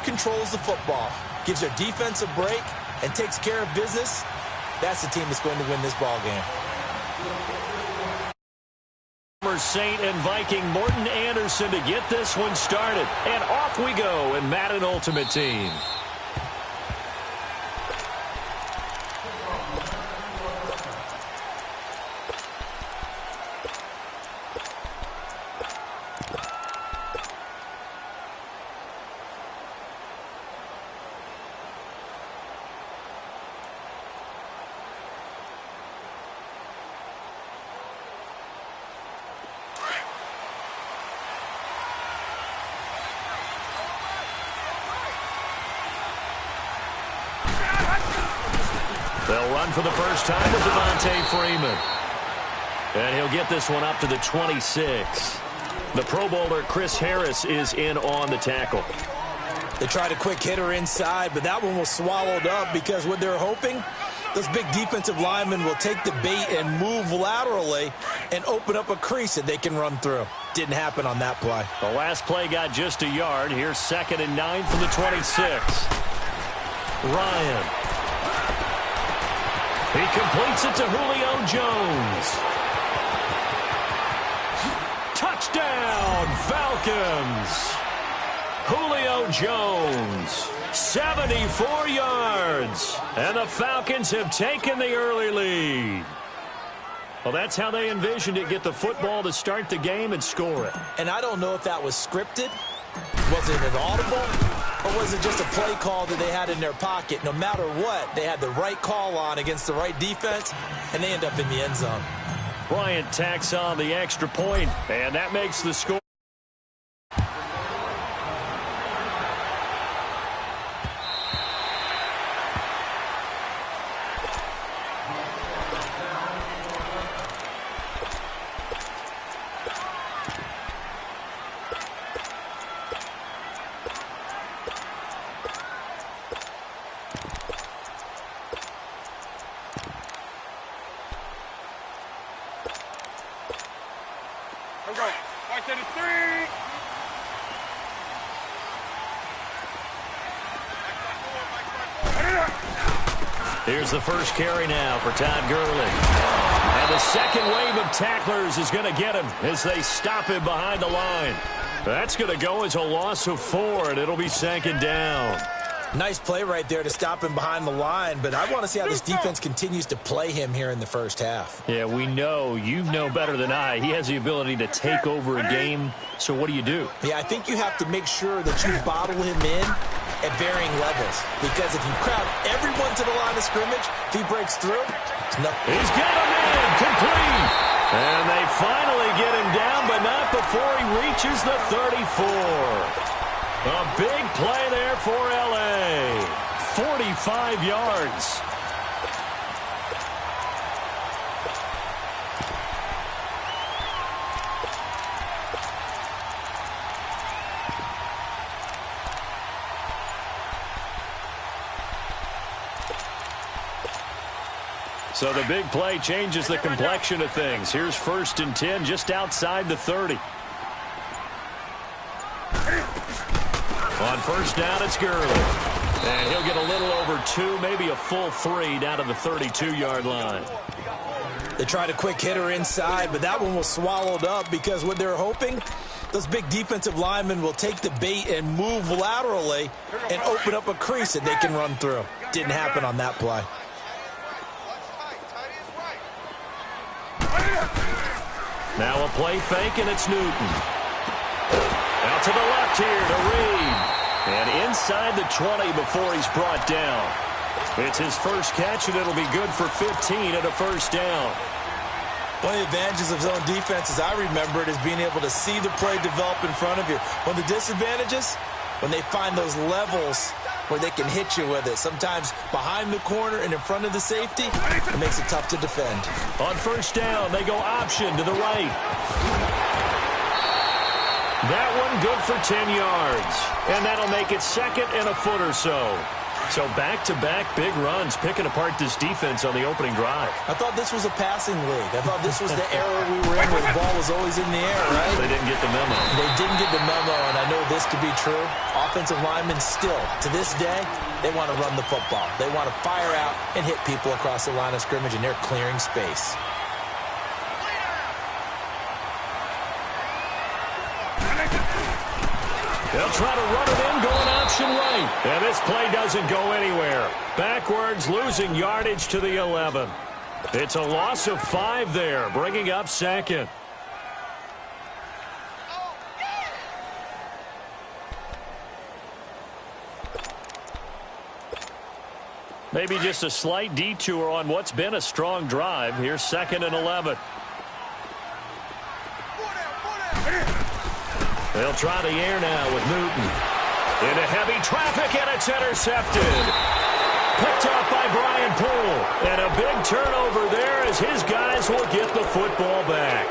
controls the football, gives their defense a break, and takes care of business, that's the team that's going to win this ball game. Saint and Viking Morton Anderson to get this one started. And off we go in Madden Ultimate Team. They'll run for the first time with Devontae Freeman. And he'll get this one up to the 26. The Pro Bowler Chris Harris is in on the tackle. They tried a quick hitter inside, but that one was swallowed up because what they're hoping, those big defensive linemen will take the bait and move laterally and open up a crease that they can run through. Didn't happen on that play. The last play got just a yard. Here's 2nd and 9 from the 26. Ryan. He completes it to Julio Jones. Touchdown, Falcons. Julio Jones, 74 yards. And the Falcons have taken the early lead. Well, that's how they envisioned it. Get the football to start the game and score it. And I don't know if that was scripted. Was it an audible? Or was it just a play call that they had in their pocket? No matter what, they had the right call on against the right defense, and they end up in the end zone. Bryant tacks on the extra point, and that makes the score. Here's the first carry now for Todd Gurley. And the second wave of tacklers is going to get him as they stop him behind the line. That's going to go as a loss of 4, and it'll be 2nd down. Nice play right there to stop him behind the line, but I want to see how this defense continues to play him here in the first half. Yeah, we know. You know better than I. He has the ability to take over a game, so what do you do? Yeah, I think you have to make sure that you bottle him in at varying levels, because if you crowd everyone to the line of scrimmage, if he breaks through, it's nothing. He's got him in, complete. And they finally get him down, but not before he reaches the 34. A big play there for L.A. 45 yards. So the big play changes the complexion of things. Here's 1st and 10 just outside the 30. On 1st down, it's Gurley. And he'll get a little over 2, maybe a full 3 down to the 32-yard line. They tried a quick hitter inside, but that one was swallowed up because what they're hoping, those big defensive linemen will take the bait and move laterally and open up a crease that they can run through. Didn't happen on that play. Now a play fake, and it's Newton. Out to the left here to Reed. And inside the 20 before he's brought down. It's his first catch, and it'll be good for 15 and a 1st down. One of the advantages of zone defense, as I remember it, is being able to see the play develop in front of you. One of the disadvantages, when they find those levels where they can hit you with it. Sometimes behind the corner and in front of the safety, it makes it tough to defend. On 1st down, they go option to the right. That one good for 10 yards. And that'll make it 2nd and a foot or so. So back-to-back big runs, picking apart this defense on the opening drive. I thought this was a passing league. I thought this was the era we were in where the ball was always in the air, right? They didn't get the memo. They didn't get the memo, and I know this to be true. Offensive linemen still, to this day, they want to run the football. They want to fire out and hit people across the line of scrimmage, and they're clearing space. They'll try to run it in, going option right. And this play doesn't go anywhere. Backwards, losing yardage to the 11. It's a loss of 5 there, bringing up second. Maybe just a slight detour on what's been a strong drive. Here's 2nd and 11. They'll try the air now with Newton. Into heavy traffic, and it's intercepted. Picked up by Brian Poole. And a big turnover there as his guys will get the football back.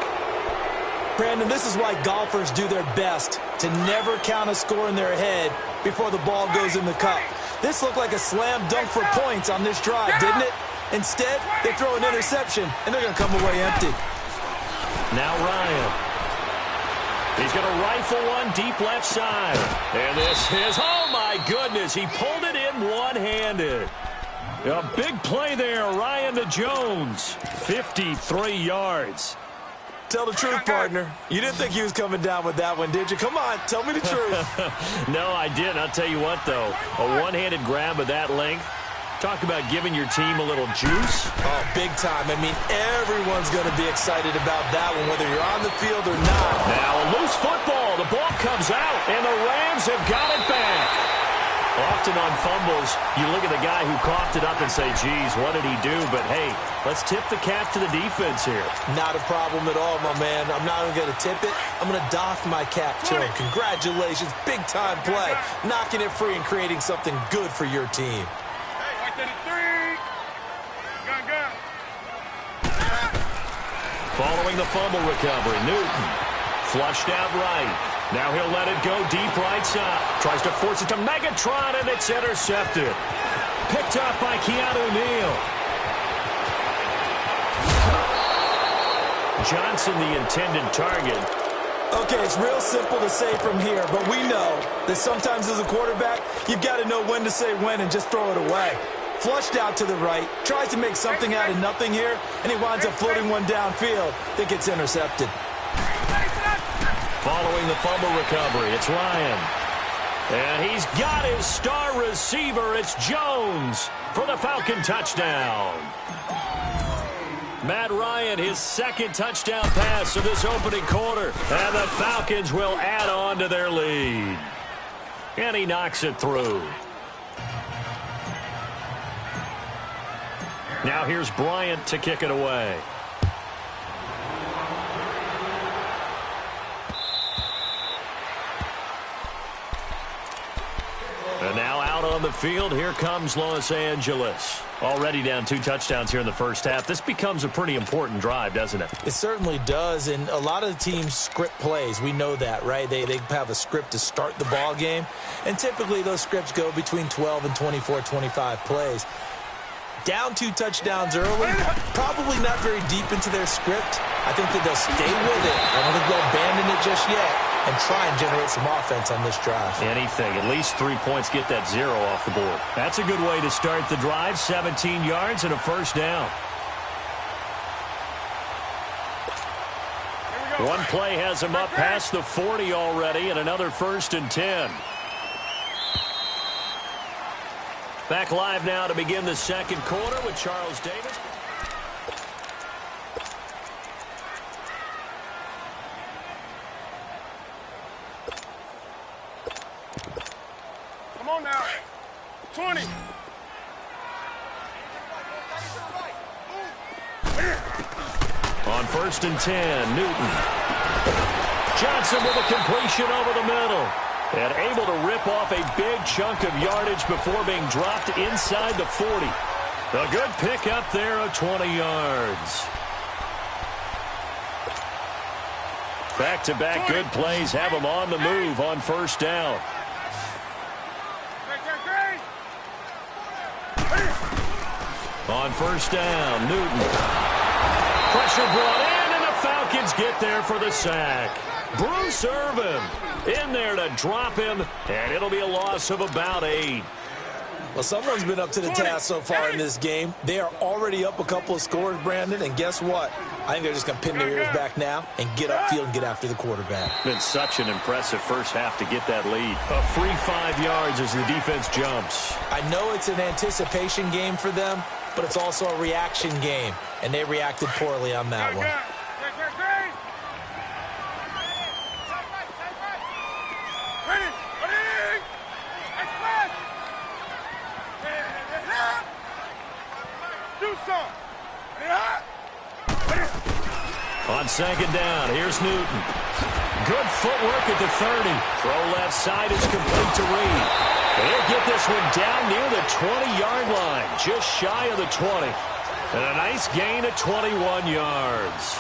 Brandon, this is why golfers do their best to never count a score in their head before the ball goes in the cup. This looked like a slam dunk for points on this drive, didn't it? Instead, they throw an interception, and they're going to come away empty. Now Ryan. He's going to rifle one deep left side. And this is, oh my goodness, he pulled it in one-handed. A big play there, Ryan to Jones. 53 yards. Tell the truth, partner. You didn't think he was coming down with that one, did you? Come on, tell me the truth. No, I didn't. I'll tell you what, though. A one-handed grab of that length. Talk about giving your team a little juice. Oh, big time. I mean, everyone's going to be excited about that one, whether you're on the field or not. Now a loose football. The ball comes out, and the Rams have got it back. Often on fumbles, you look at the guy who coughed it up and say, geez, what did he do? But, hey, let's tip the cap to the defense here. Not a problem at all, my man. I'm not even going to tip it. I'm going to doff my cap to him. Congratulations. Big-time play. Knocking it free and creating something good for your team. Following the fumble recovery, Newton flushed out right. Now he'll let it go deep right side. Tries to force it to Megatron, and it's intercepted. Picked up by Keanu Neal. Johnson, the intended target. Okay, it's real simple to say from here, but we know that sometimes as a quarterback, you've got to know when to say when and just throw it away. Flushed out to the right, tries to make something out of nothing here, and he winds up floating one downfield that gets intercepted. Following the fumble recovery, it's Ryan. And he's got his star receiver. It's Jones for the Falcon touchdown. Matt Ryan, his 2nd touchdown pass of this opening quarter. And the Falcons will add on to their lead. And he knocks it through. Now here's Bryant to kick it away. And now out on the field, here comes Los Angeles. Already down 2 touchdowns here in the first half. This becomes a pretty important drive, doesn't it? It certainly does, and a lot of the teams script plays. We know that, right? They have a script to start the ball game, and typically those scripts go between 12 and 24, 25 plays. Down 2 touchdowns early, probably not very deep into their script. I think that they'll stay with it. I don't think they'll abandon it just yet and try and generate some offense on this drive. Anything. At least 3 points, get that 0 off the board. That's a good way to start the drive. 17 yards and a first down. One play has him up past the 40 already, and another 1st and 10. Back live now to begin the second quarter with Charles Davis. Come on now. 20. On 1st and 10, Newton. Johnson with a completion over the middle. And able to rip off a big chunk of yardage before being dropped inside the 40. A good pick up there of 20 yards. Back-to-back good plays have them on the move on 1st down. On first down, Newton. Pressure brought in, and the Falcons get there for the sack. Bruce Irvin in there to drop him, and it'll be a loss of about 8. Well, someone's been up to the task so far in this game. They are already up a couple of scores, Brandon, and guess what? I think they're just going to pin their ears back now and get upfield and get after the quarterback. Been such an impressive first half to get that lead. A free 5 yards as the defense jumps. I know it's an anticipation game for them, but it's also a reaction game, and they reacted poorly on that one. On second down, here's Newton. Good footwork at the 30. Throw left side is complete to Reed. He'll get this one down near the 20-yard line, just shy of the 20. And a nice gain of 21 yards.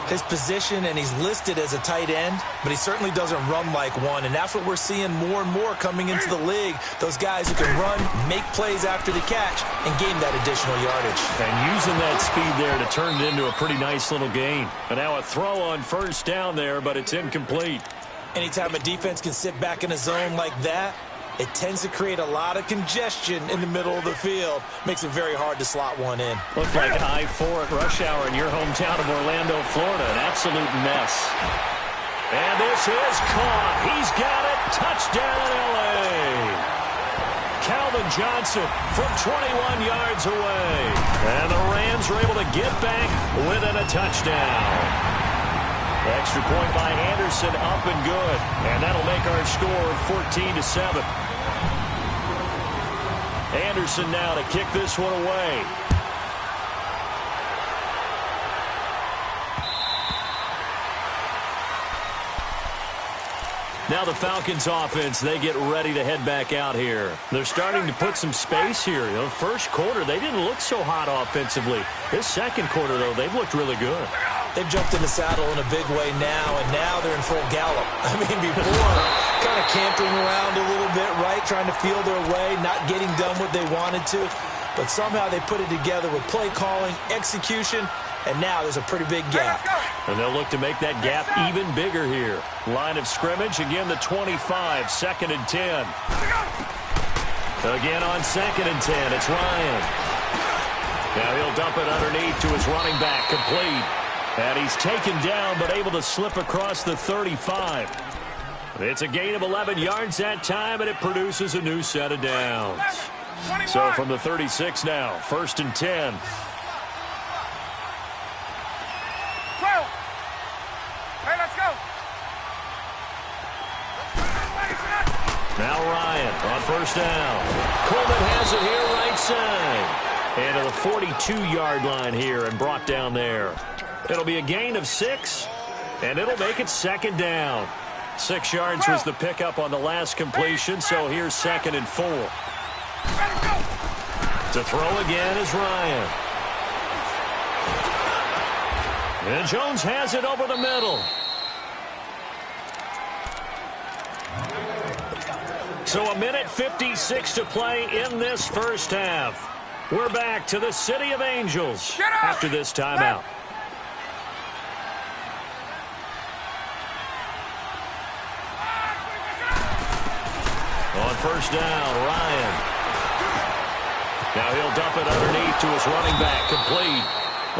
His position, and he's listed as a tight end, but he certainly doesn't run like one, and that's what we're seeing more and more coming into the league. Those guys who can run, make plays after the catch, and gain that additional yardage. And using that speed there to turn it into a pretty nice little gain. And now a throw on first down there, but it's incomplete. Anytime a defense can sit back in a zone like that, it tends to create a lot of congestion in the middle of the field. Makes it very hard to slot one in. Looked like I-4 at rush hour in your hometown of Orlando, Florida. An absolute mess. And this is caught. He's got it. Touchdown, L.A. Calvin Johnson from 21 yards away. And the Rams are able to get back within a touchdown. Extra point by Anderson, up and good. And that'll make our score 14-7. Anderson now to kick this one away. Now the Falcons offense, they get ready to head back out here. They're starting to put some space here. You know, first quarter, they didn't look so hot offensively. This second quarter, though, they've looked really good. They've jumped in the saddle in a big way now, and now they're in full gallop. I mean, before, kind of cantering around a little bit, right, trying to feel their way, not getting done what they wanted to. But somehow they put it together with play calling, execution, and now there's a pretty big gap. And they'll look to make that gap even bigger here. Line of scrimmage, again the 25, second and 10. Again on second and 10, it's Ryan. Now he'll dump it underneath to his running back, complete. And he's taken down, but able to slip across the 35. It's a gain of 11 yards that time, and it produces a new set of downs. So from the 36 now, first and 10. Hey, let's go. Now Ryan on first down. Coleman has it here right side. And to the 42-yard line here and brought down there. It'll be a gain of 6, and it'll make it second down. 6 yards was the pickup on the last completion, so here's second and 4. To throw again is Ryan. And Jones has it over the middle. So a minute 56 to play in this first half. We're back to the City of Angels after this timeout. On first down, Ryan. Now he'll dump it underneath to his running back, complete.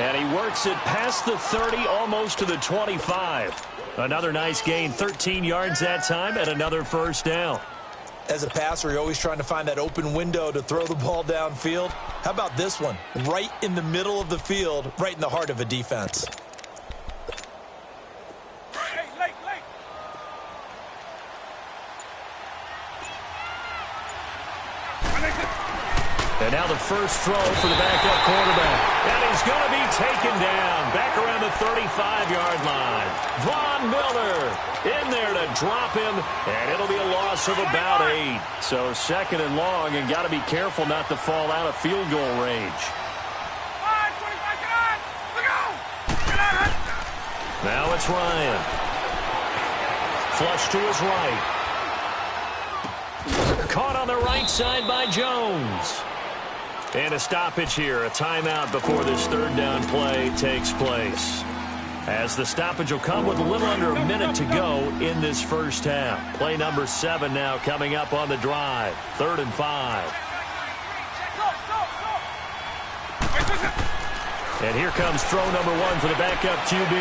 And he works it past the 30, almost to the 25. Another nice gain, 13 yards that time, and another first down. As a passer, you're always trying to find that open window to throw the ball downfield. How about this one? Right in the middle of the field, right in the heart of a defense. And now the first throw for the backup quarterback. And he's going to be taken down back around the 35-yard line. Von Miller in there to drop him, and it'll be a loss of about 8. So second and long, and got to be careful not to fall out of field goal range. Now it's Ryan. Flush to his right. Caught on the right side by Jones. And a stoppage here, a timeout before this third down play takes place. As the stoppage will come with a little under a minute to go in this first half. Play number 7 now coming up on the drive. 3rd and 5. And here comes throw number 1 for the backup QB.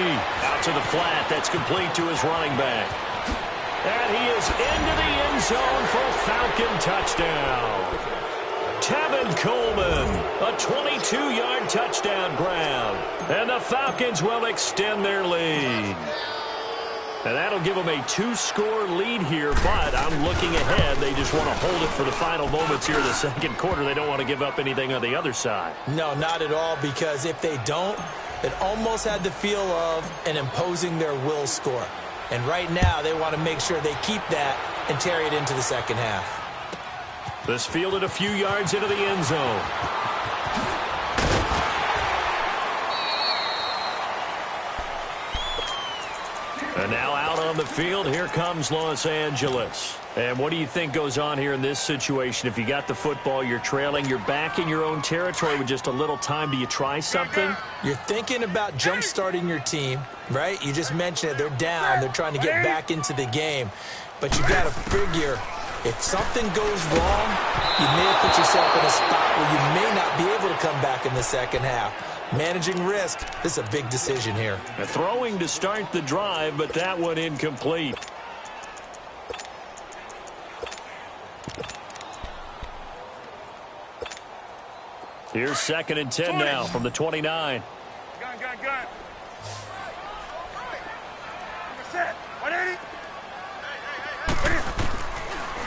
Out to the flat. That's complete to his running back. And he is into the end zone for a Falcon touchdown. Tevin Coleman, a 22-yard touchdown grab. And the Falcons will extend their lead. And that'll give them a 2-score lead here, but I'm looking ahead. They just want to hold it for the final moments here in the second quarter. They don't want to give up anything on the other side. No, not at all, because if they don't, it almost had the feel of an imposing their will score. And right now, they want to make sure they keep that and carry it into the second half. This fielded a few yards into the end zone. And now out on the field, here comes Los Angeles. And what do you think goes on here in this situation? If you got the football, you're trailing, you're back in your own territory with just a little time. Do you try something? You're thinking about jump-starting your team, right? You just mentioned it. They're down. They're trying to get back into the game. But you got to figure, if something goes wrong, you may have put yourself in a spot where you may not be able to come back in the second half. Managing risk, this is a big decision here. Throwing to start the drive, but that one incomplete. Here's 2nd and 10 now from the 29. Gun. Set. 180.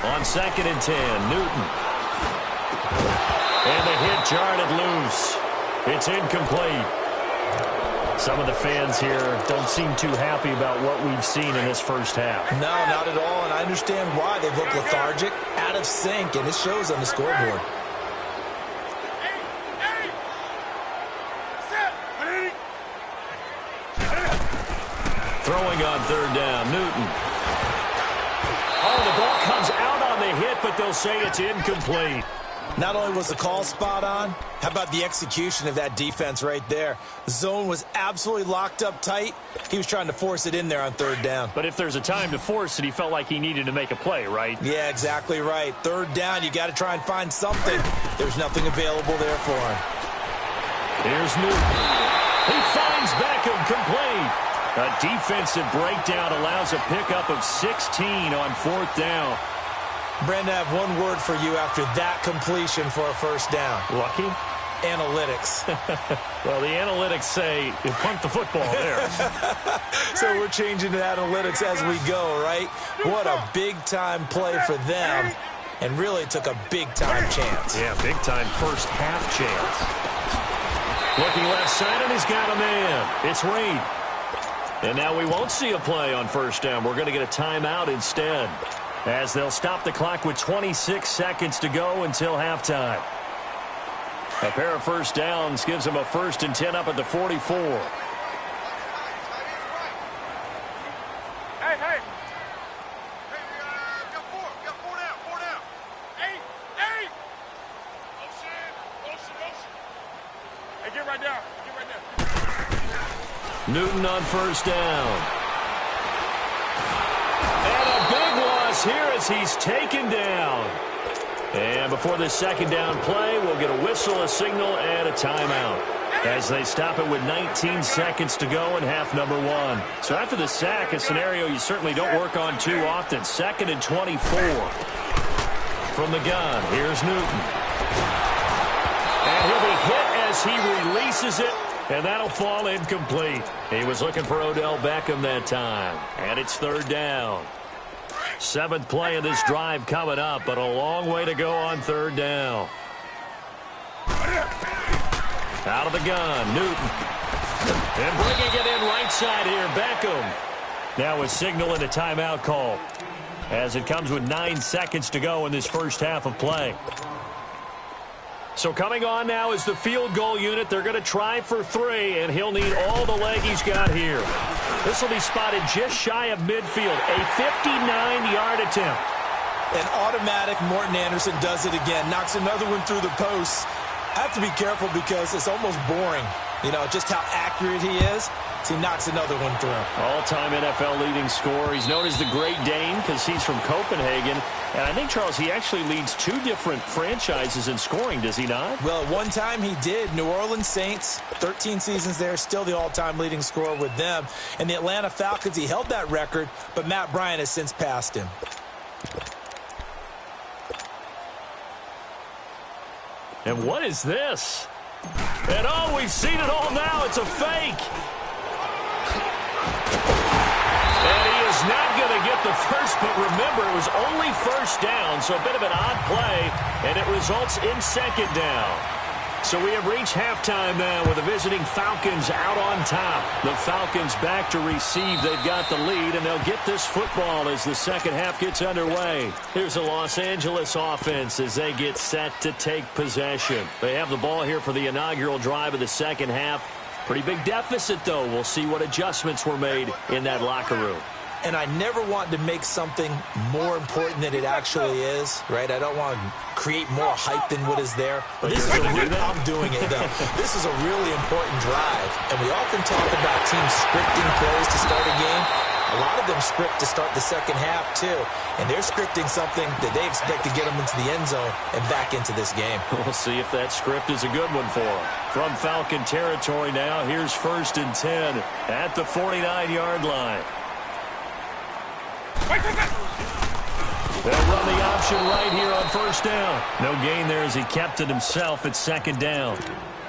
On 2nd and 10, Newton. And the hit jarred it loose. It's incomplete. Some of the fans here don't seem too happy about what we've seen in this first half. No, not at all, and I understand why. They look lethargic, out of sync, and it shows on the scoreboard. Throwing on 3rd down, Newton. Oh, the ball comes out on the hit, but they'll say it's incomplete. Not only was the call spot on, how about the execution of that defense right there? The zone was absolutely locked up tight. He was trying to force it in there on 3rd down. But if there's a time to force it, he felt like he needed to make a play, right? Yeah, exactly right. 3rd down, you got to try and find something. There's nothing available there for him. Here's Newton. He finds Beckham complete. A defensive breakdown allows a pickup of 16 on 4th down. Brandon, I have one word for you after that completion for a 1st down. Lucky? Analytics. Well, the analytics say you punt the football there. So we're changing to analytics as we go, right? What a big-time play for them, and really took a big-time chance. Yeah, big-time first half chance. Looking left side, and he's got a man. It's Reed. And now we won't see a play on 1st down. We're going to get a timeout instead, as they'll stop the clock with 26 seconds to go until halftime. A pair of 1st downs gives them a 1st and 10 up at the 44. Hey. Hey, we got four down. 8. Motion. Hey, get right down. Newton on 1st down. And a big loss here as he's taken down. And before this 2nd down play, we'll get a whistle, a signal, and a timeout, as they stop it with 19 seconds to go in half number 1. So after the sack, a scenario you certainly don't work on too often. 2nd and 24. From the gun, here's Newton. And he'll be hit as he releases it, and that'll fall incomplete. He was looking for Odell Beckham that time, and it's 3rd down. 7th play of this drive coming up, but a long way to go on 3rd down. Out of the gun, Newton. And bringing it in right side here, Beckham. Now a signal and a timeout call, as it comes with 9 seconds to go in this first half of play. So coming on now is the field goal unit. They're going to try for 3, and he'll need all the leg he's got here. This will be spotted just shy of midfield, a 59-yard attempt. An automatic Morton Anderson does it again, knocks another one through the post. I have to be careful because it's almost boring, you know, just how accurate he is. So he knocks another one through. All-time NFL leading scorer. He's known as the Great Dane because he's from Copenhagen. And I think, Charles, he actually leads 2 different franchises in scoring, does he not? Well, at one time he did. New Orleans Saints, 13 seasons there, still the all-time leading scorer with them. And the Atlanta Falcons, he held that record, but Matt Bryant has since passed him. And what is this? And oh, we've seen it all now. It's a fake. And he is not going to get the first, but remember, it was only first down, so a bit of an odd play, and it results in second down. So we have reached halftime now with the visiting Falcons out on top. The Falcons back to receive. They've got the lead, and they'll get this football as the second half gets underway. Here's the Los Angeles offense as they get set to take possession. They have the ball here for the inaugural drive of the second half. Pretty big deficit, though. We'll see what adjustments were made in that locker room. And I never want to make something more important than it actually is, right? I don't want to create more hype than what is there. But this is I'm doing it, though. This is a really important drive. And we often talk about teams scripting plays to start a game. A lot of them script to start the second half, too. And they're scripting something that they expect to get them into the end zone and back into this game. We'll see if that script is a good one for them. From Falcon territory now, here's 1st and 10 at the 49-yard line. They'll run the option right here on first down. No gain there as he kept it himself at second down.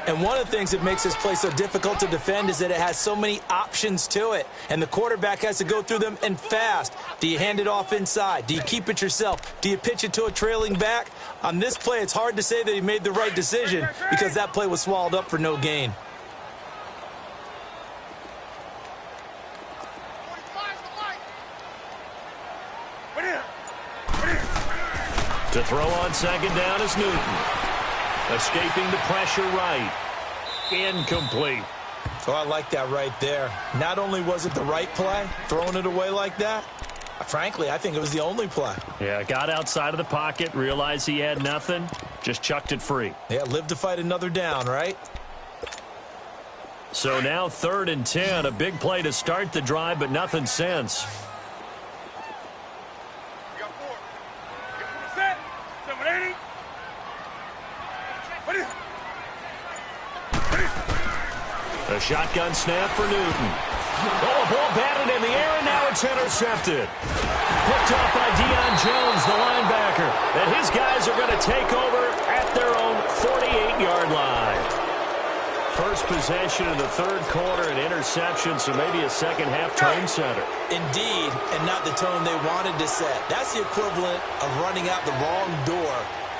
And one of the things that makes this play so difficult to defend is that it has so many options to it. And the quarterback has to go through them and fast. Do you hand it off inside? Do you keep it yourself? Do you pitch it to a trailing back? On this play, it's hard to say that he made the right decision because that play was swallowed up for no gain. To throw on second down is Newton. Escaping the pressure right. Incomplete. So I like that right there. Not only was it the right play, throwing it away like that, frankly, I think it was the only play. Yeah, got outside of the pocket, realized he had nothing, just chucked it free. Yeah, live to fight another down, right? So now 3rd and 10, a big play to start the drive, but nothing since. A shotgun snap for Newton. Oh, a ball batted in the air, and now it's intercepted. Picked off by Deion Jones, the linebacker. And his guys are going to take over at their own 48-yard line. First possession in the 3rd quarter, an interception, so maybe a second-half tone setter. Indeed, and not the tone they wanted to set. That's the equivalent of running out the wrong door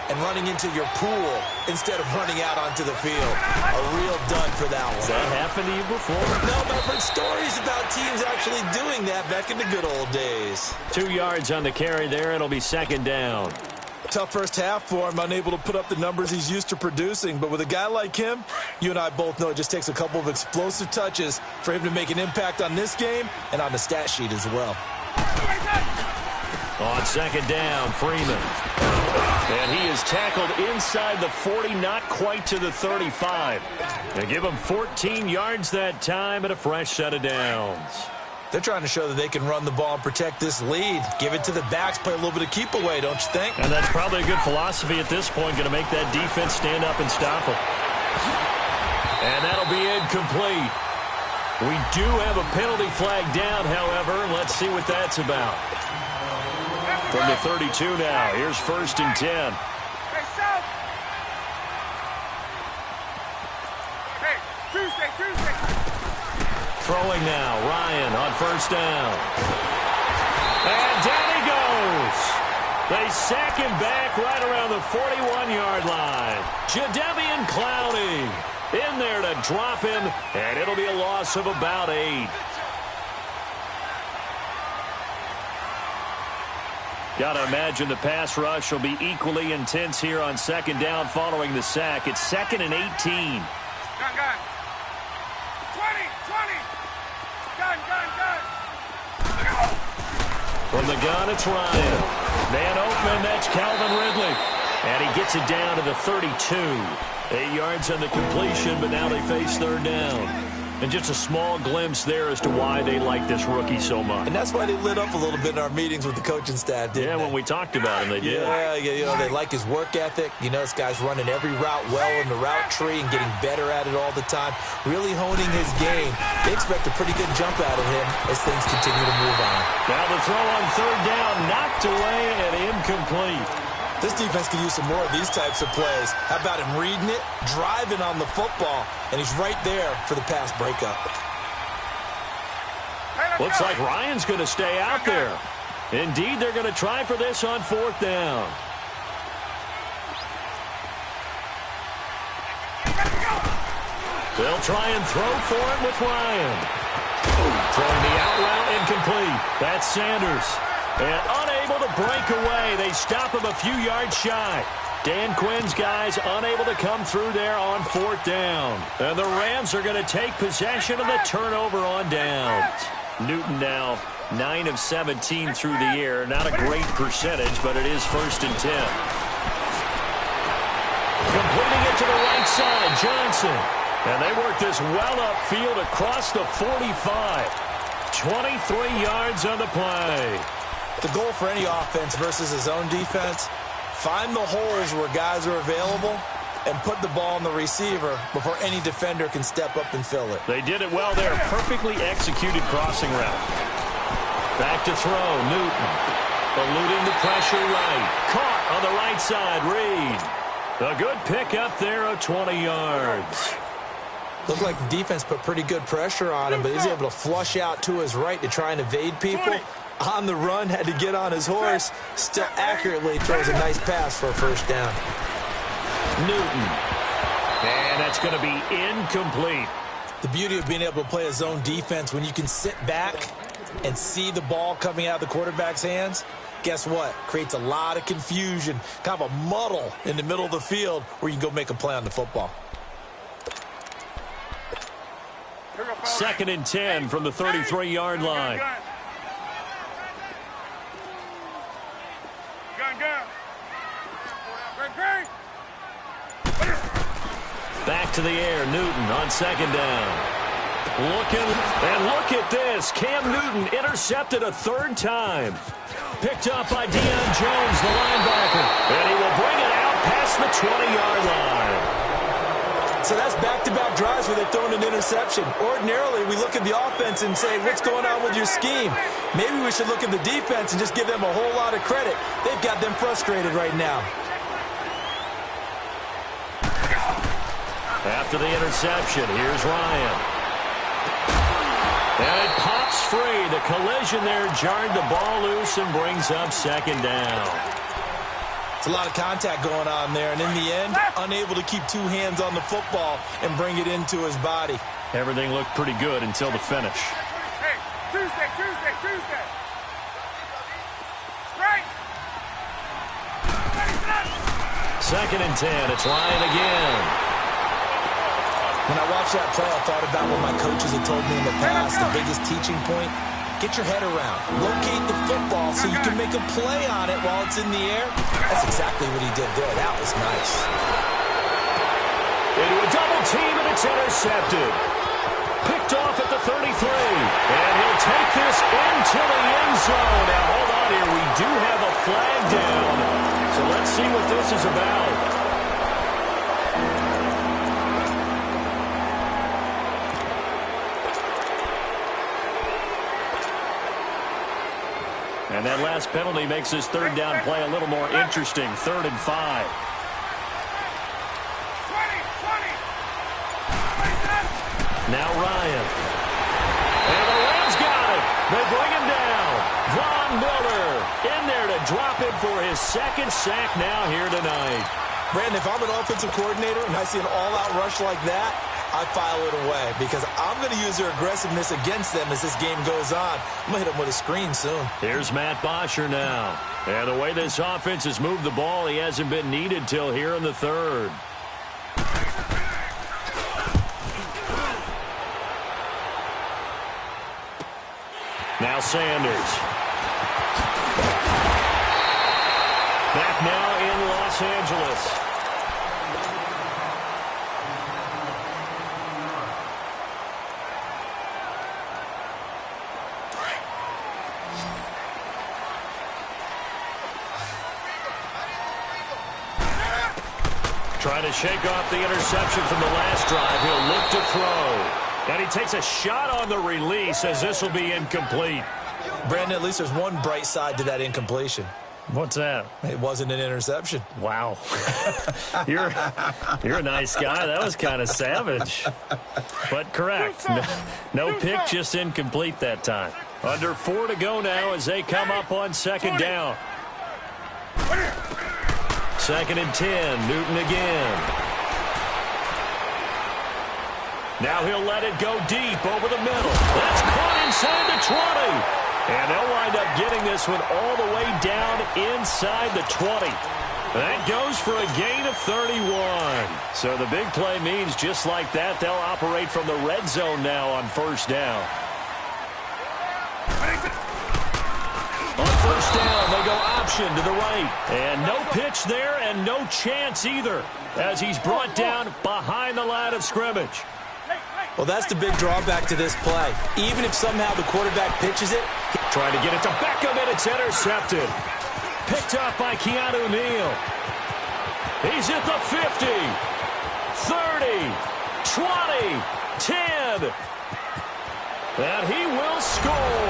and running into your pool instead of running out onto the field. A real dud for that one. Has that happened to you before? No, but I've heard stories about teams actually doing that back in the good old days. 2 yards on the carry there. It'll be second down. Tough first half for him, unable to put up the numbers he's used to producing. But with a guy like him, you and I both know it just takes a couple of explosive touches for him to make an impact on this game and on the stat sheet as well. On second down, Freeman. And he is tackled inside the 40, not quite to the 35. They give him 14 yards that time and a fresh set of downs. They're trying to show that they can run the ball and protect this lead. Give it to the backs, play a little bit of keep away, don't you think? And that's probably a good philosophy at this point, going to make that defense stand up and stop them. And that'll be incomplete. We do have a penalty flag down, however. Let's see what that's about. From the 32 now, here's 1st and 10. Throwing now, Ryan on first down. And down he goes. They sack him back right around the 41-yard line. Jadeveon Clowney in there to drop him, and it'll be a loss of about 8. Got to imagine the pass rush will be equally intense here on second down following the sack. It's 2nd and 18. Gun. 20. Gun. From the gun, it's Ryan. Man open, that's Calvin Ridley. And he gets it down to the 32. 8 yards on the completion, but now they face third down. And just a small glimpse there as to why they like this rookie so much. And that's why they lit up a little bit in our meetings with the coaching staff, didn't they? When we talked about him, they did. Yeah, they like his work ethic. You know, this guy's running every route well in the route tree and getting better at it all the time, really honing his game. They expect a pretty good jump out of him as things continue to move on. Now the throw on third down, knocked away and incomplete. This defense could use some more of these types of plays. How about him reading it, driving on the football, and he's right there for the pass breakup. Looks like Ryan's going to stay out there. Indeed, they're going to try for this on fourth down. They'll try and throw for it with Ryan. Throwing the out route incomplete. That's Sanders. And unable to break away. They stop him a few yards shy. Dan Quinn's guys unable to come through there on fourth down. And the Rams are going to take possession of the turnover on downs. Newton now 9 of 17 through the air. Not a great percentage, but it is 1st and 10. Completing it to the right side, Johnson. And they work this well upfield across the 45. 23 yards on the play. The goal for any offense versus his own defense, find the holes where guys are available and put the ball on the receiver before any defender can step up and fill it. They did it well there. Perfectly executed crossing route. Back to throw, Newton. Eluding the pressure right. Caught on the right side, Reed. A good pick up there of 20 yards. Looked like the defense put pretty good pressure on him, but he's able to flush out to his right to try and evade people. On the run, had to get on his horse. Still accurately throws a nice pass for a first down. Newton. And that's going to be incomplete. The beauty of being able to play a zone defense when you can sit back and see the ball coming out of the quarterback's hands, guess what? Creates a lot of confusion, kind of a muddle in the middle of the field where you can go make a play on the football. 2nd and 10 from the 33-yard line. Back to the air, Newton on 2nd down. Look at this. Cam Newton intercepted a 3rd time. Picked up by Deion Jones, the linebacker. And he will bring it out past the 20-yard line. So that's back-to-back drives where they've thrown an interception. Ordinarily, we look at the offense and say, what's going on with your scheme? Maybe we should look at the defense and just give them a whole lot of credit. They've got them frustrated right now. After the interception, here's Ryan. And it pops free. The collision there jarred the ball loose and brings up 2nd down. It's a lot of contact going on there, and in the end, unable to keep 2 hands on the football and bring it into his body. Everything looked pretty good until the finish. Hey, Tuesday. Right. 2nd and 10. It's Ryan again. When I watched that play, I thought about what my coaches had told me in the past. The biggest teaching point, get your head around. Locate the football so you can make a play on it while it's in the air. That's exactly what he did there. That was nice. Into a double team, and it's intercepted. Picked off at the 33. And he'll take this into the end zone. Now, hold on here. We do have a flag down. So let's see what this is about. And that last penalty makes this 3rd down play a little more interesting. 3rd and 5. Now Ryan. And the Rams got it. They bring him down. Von Miller in there to drop it for his 2nd sack now here tonight. Brandon, if I'm an offensive coordinator and I see an all-out rush like that, I file it away because I'm going to use their aggressiveness against them as this game goes on. I'm going to hit them with a screen soon. Here's Matt Bosher now. And the way this offense has moved the ball, he hasn't been needed till here in the 3rd. Now Sanders. Back now in Los Angeles. Trying to shake off the interception from the last drive. He'll look to throw. And he takes a shot on the release as this will be incomplete. Brandon, at least there's one bright side to that incompletion. What's that? It wasn't an interception. Wow. You're a nice guy. That was kind of savage. But correct. No pick, just incomplete that time. Under 4 to go now as they come up on second down. 2nd and 10. Newton again. Now he'll let it go deep over the middle. That's caught inside the 20. And they'll wind up getting this one all the way down inside the 20. That goes for a gain of 31. So the big play means just like that, they'll operate from the red zone now on first down. On first down, they go option to the right. And no pitch there and no chance either as he's brought down behind the line of scrimmage. Well, that's the big drawback to this play. Even if somehow the quarterback pitches it. Trying to get it to Beckham, and it's intercepted. Picked up by Keanu Neal. He's at the 50, 30, 20, 10. And he will score.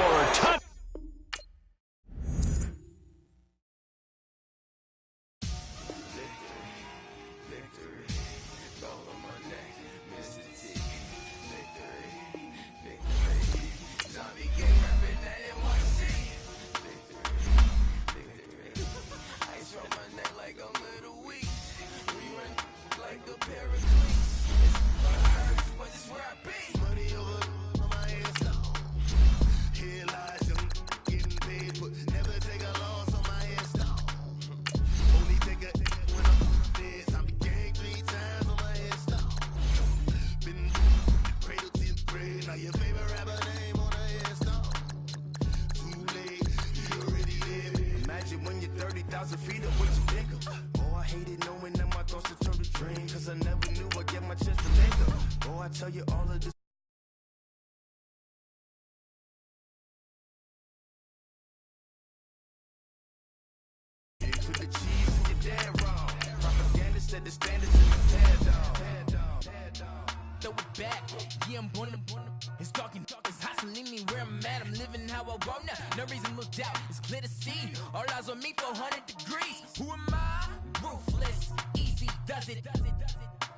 It's talking, it's hustling me where I'm at. I'm living how I want now. No reason to look out. It's clear to see. All eyes on me, 400 degrees. Who am I? Ruthless, easy does it.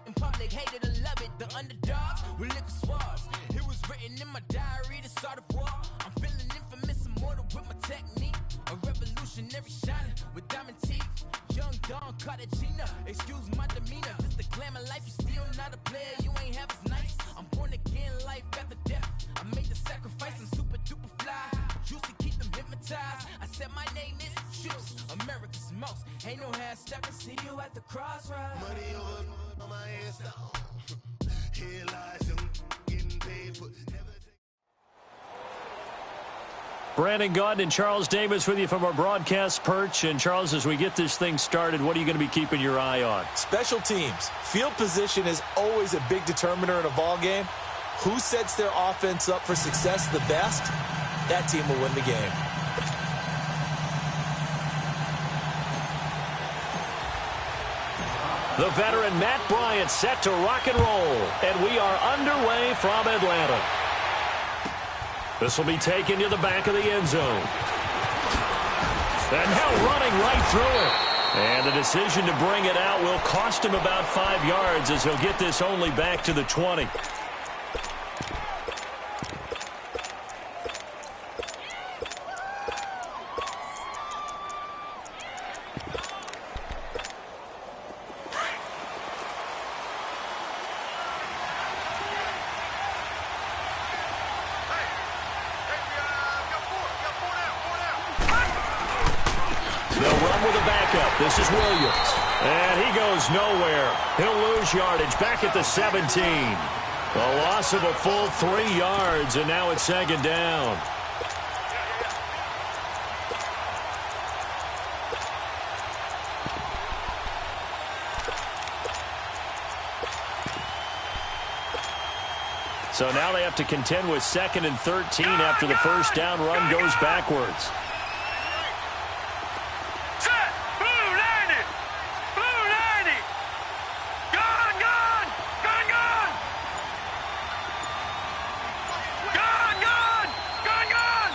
In public, hated or love it. The underdogs with liquor swabs. It was written in my diary to start a war. I'm feeling infamous, immortal with my technique. A revolutionary shining with diamond teeth. Young Don Cartagena, excuse my demeanor. This the glamour life, you still not a player. You ain't half as nice. I'm born again, life after death. I made the sacrifice, I'm super duper fly. Used to keep them hypnotized. I said my name is Shoes, America's most. Ain't no half stepping. See you at the crossroads. Money over on my head, here lies them getting paid, but never. Brandon Gaudin and Charles Davis with you from our broadcast perch. And, Charles, as we get this thing started, what are you going to be keeping your eye on? Special teams. Field position is always a big determiner in a ball game. Who sets their offense up for success the best, that team will win the game. The veteran Matt Bryant set to rock and roll. And we are underway from Atlanta. This will be taken to the back of the end zone. And now running right through it. And the decision to bring it out will cost him about 5 yards as he'll get this only back to the 20. This is Williams. And he goes nowhere. He'll lose yardage back at the 17. A loss of a full 3 yards, and now it's second down. So now they have to contend with 2nd and 13 after the first down run goes backwards. Set. Blue 90. Blue 90. Gone, gone. Gone, gone. Gone, gone. Gone, gone.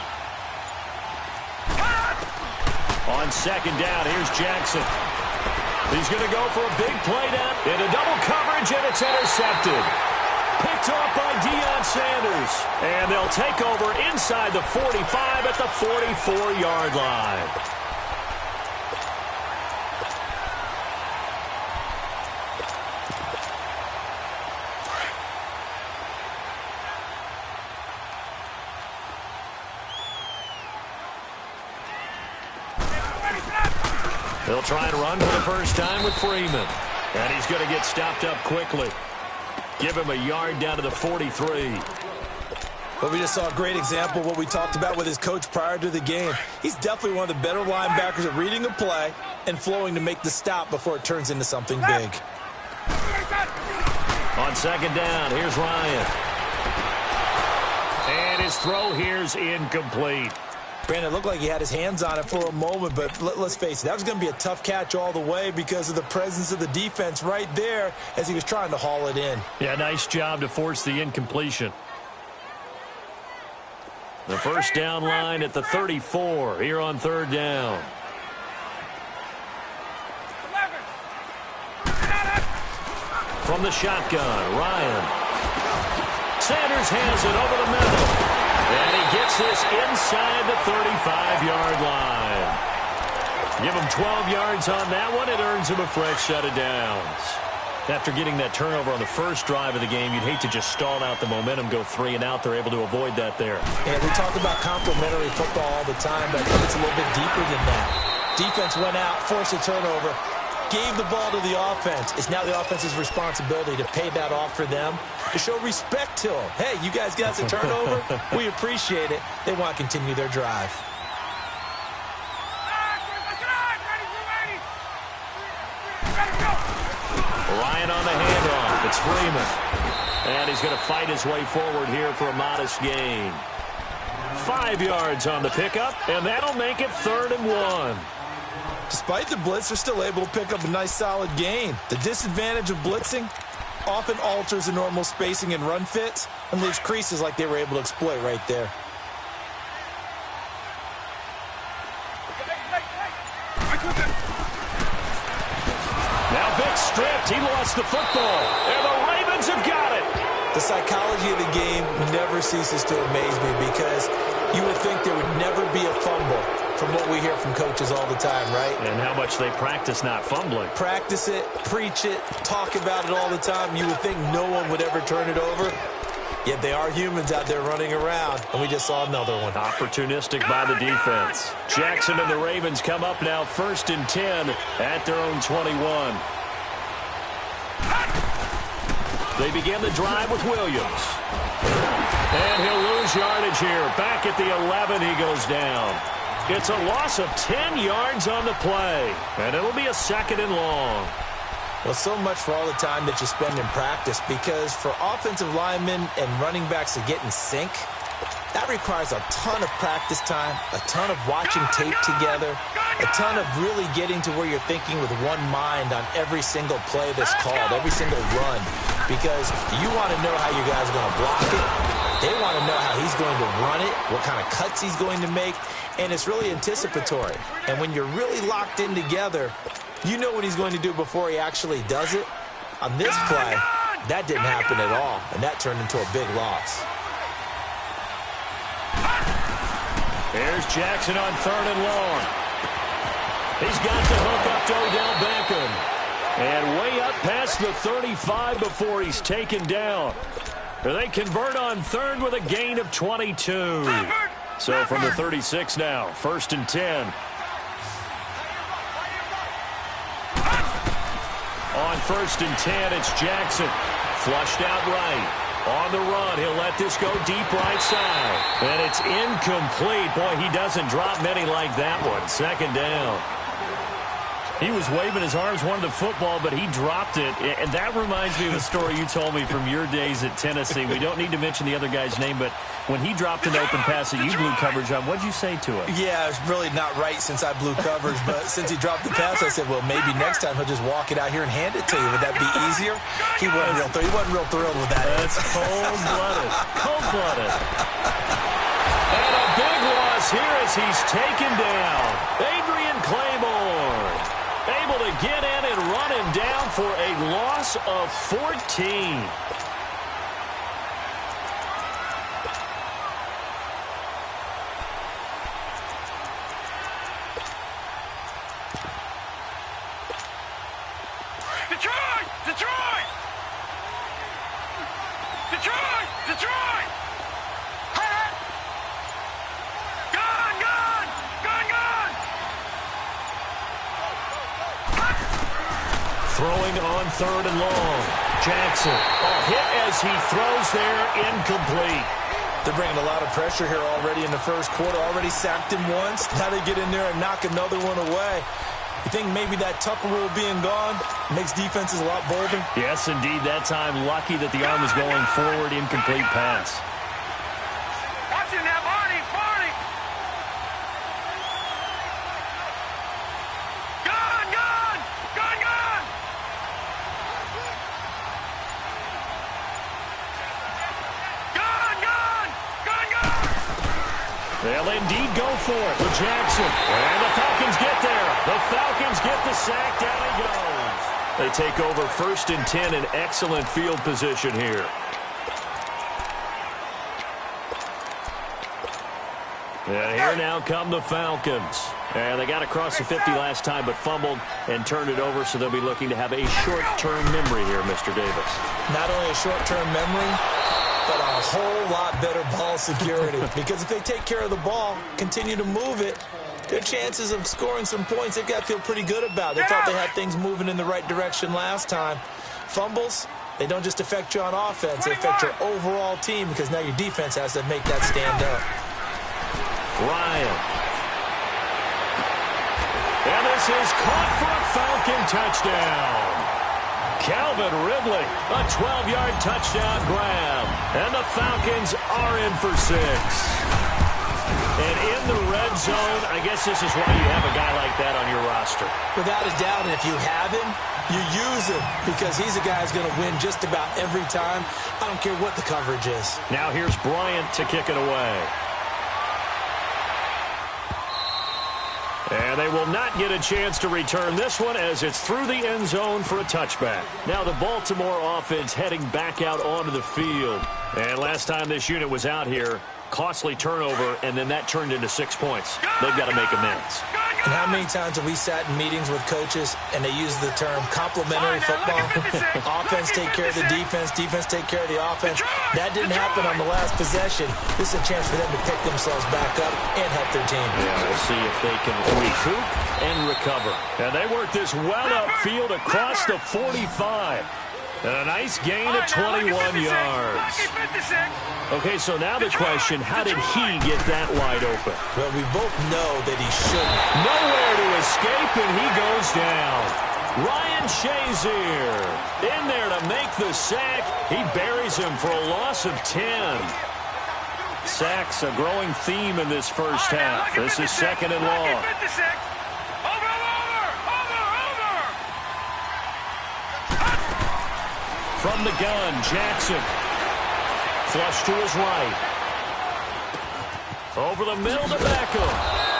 On 2nd down, here's Jackson. He's going to go for a big play down into double coverage, and it's intercepted. Picked off by Deion Sanders. And they'll take over inside the 45 at the 44-yard line. They'll try and run for the first time with Freeman. And he's going to get stopped up quickly. Give him a yard down to the 43. But we just saw a great example of what we talked about with his coach prior to the game. He's definitely one of the better linebackers at reading a play and flowing to make the stop before it turns into something big. On 2nd down, here's Ryan. And his throw here's incomplete. Brandon, it looked like he had his hands on it for a moment, but let's face it, that was going to be a tough catch all the way because of the presence of the defense right there as he was trying to haul it in. Yeah, nice job to force the incompletion. The first down line at the 34 here on 3rd down. From the shotgun, Ryan. Sanders has it over the middle. And he gets this inside the 35-yard line. Give him 12 yards on that one. It earns him a fresh set of downs. After getting that turnover on the first drive of the game, you'd hate to just stall out the momentum, go 3 and out. They're able to avoid that there. And we talk about complementary football all the time, but I think it's a little bit deeper than that. Defense went out, forced a turnover, gave the ball to the offense. It's now the offense's responsibility to pay that off for them, to show respect to them. Hey, you guys got the turnover. We appreciate it. They want to continue their drive. Ryan on the handoff. It's Freeman. And he's going to fight his way forward here for a modest gain. 5 yards on the pickup, and that'll make it 3rd and 1. Despite the blitz, they're still able to pick up a nice solid gain. The disadvantage of blitzing often alters the normal spacing and run fits and leaves creases like they were able to exploit right there. Now Vic stripped. He lost the football. And the Ravens have got it. The psychology of the game never ceases to amaze me because you would think there would never be a fumble from what we hear from coaches all the time, right? And how much they practice not fumbling. Practice it, preach it, talk about it all the time. You would think no one would ever turn it over. Yet they are humans out there running around, and we just saw another one. Opportunistic by the defense. Jackson and the Ravens come up now 1st and 10 at their own 21. They begin the drive with Williams. And he'll lose yardage here. Back at the 11, he goes down. It's a loss of 10 yards on the play. And it'll be a 2nd and long. Well, so much for all the time that you spend in practice, because for offensive linemen and running backs to get in sync, that requires a ton of practice time, a ton of watching tape together, a ton of really getting to where you're thinking with one mind on every single play that's called, every single run, because you want to know how you guys are going to block it. They want to know how he's going to run it, what kind of cuts he's going to make, and it's really anticipatory. And when you're really locked in together, you know what he's going to do before he actually does it. On this play, that didn't happen at all, and that turned into a big loss. Here's Jackson on 3rd and long. He's got to hook up to Odell Beckham. And way up past the 35 before he's taken down. They convert on 3rd with a gain of 22. So from the 36 now, 1st and 10. On 1st and 10, it's Jackson. Flushed out right. On the run, he'll let this go deep right side. And it's incomplete. Boy, he doesn't drop many like that one. 2nd down. He was waving his arms, wanted the football, but he dropped it. And that reminds me of a story you told me from your days at Tennessee. We don't need to mention the other guy's name, but when he dropped an open pass that you blew coverage on, what did you say to him? Yeah, it's really not right since I blew coverage, but since he dropped the pass, I said, well, maybe next time he'll just walk it out here and hand it to you. Would that be easier? He wasn't real thrilled with that. That's cold-blooded. Cold-blooded. And a big loss here as he's taken down. Adrian Claiborne able to get in and run him down for a loss of 14. Detroit! Detroit! Detroit! Detroit! Gone! Gone! Gone! Gone! Throwing on 3rd and long. Jackson, a hit as he throws there, incomplete. They're bringing a lot of pressure here already in the first quarter. Already sacked him once. Now they get in there and knock another one away. You think maybe that Tucker rule being gone makes defenses a lot bolder? Yes, indeed. That time, lucky that the arm was going forward, incomplete pass. Watch it now, Barney! Barney! Gone! Gone! Gone! Gone! Gone! Gone! Gone! Gone! They'll indeed go for it with Jackson. And the Falcons get there. The Falcons get the sack. Down he goes. They take over 1st and 10 in excellent field position here. And here now come the Falcons. And they got across the 50 last time but fumbled and turned it over, so they'll be looking to have a short-term memory here, Mr. Davis. Not only a short-term memory, but a whole lot better ball security. Because if they take care of the ball, continue to move it, their chances of scoring some points, they've got to feel pretty good about. They thought they had things moving in the right direction last time. Fumbles, they don't just affect you on offense. They affect your overall team because now your defense has to make that stand up. Ryan. And this is caught for a Falcon touchdown. Calvin Ridley, a 12-yard touchdown grab. And the Falcons are in for 6. And in the red zone, I guess this is why you have a guy like that on your roster. Without a doubt, and if you have him, you use him because he's a guy who's going to win just about every time. I don't care what the coverage is. Now here's Bryant to kick it away. And they will not get a chance to return this one as it's through the end zone for a touchback. Now the Baltimore offense heading back out onto the field. And last time this unit was out here, costly turnover, and then that turned into 6 points. They've got to make amends. And how many times have we sat in meetings with coaches and they use the term complementary football? Offense take care of the defense, defense take care of the offense. That didn't happen on the last possession. This is a chance for them to pick themselves back up and help their team. Yeah, we'll see if they can recoup and recover. And they work this well upfield across the 45. And a nice gain of 21 yards. Okay, so now the question, how did he get that wide open? Well, we both know that he shouldn't. Nowhere to escape, and he goes down. Ryan Shazier in there to make the sack. He buries him for a loss of 10. Sacks a growing theme in this first half. This is 2nd and long. From the gun, Jackson. Flush to his right. Over the middle to Beckham.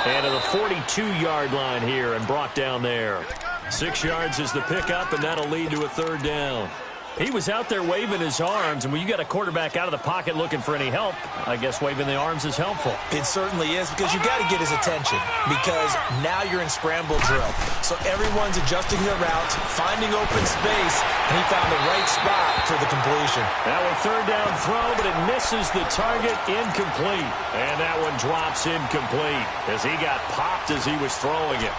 And to the 42-yard line here and brought down there. 6 yards is the pickup, and that'll lead to a 3rd down. He was out there waving his arms, and when you got a quarterback out of the pocket looking for any help, I guess waving the arms is helpful. It certainly is because you got to get his attention because now you're in scramble drill. So everyone's adjusting their routes, finding open space, and he found the right spot for the completion. Now a 3rd down throw, but it misses the target, incomplete. And that one drops incomplete as he got popped as he was throwing it.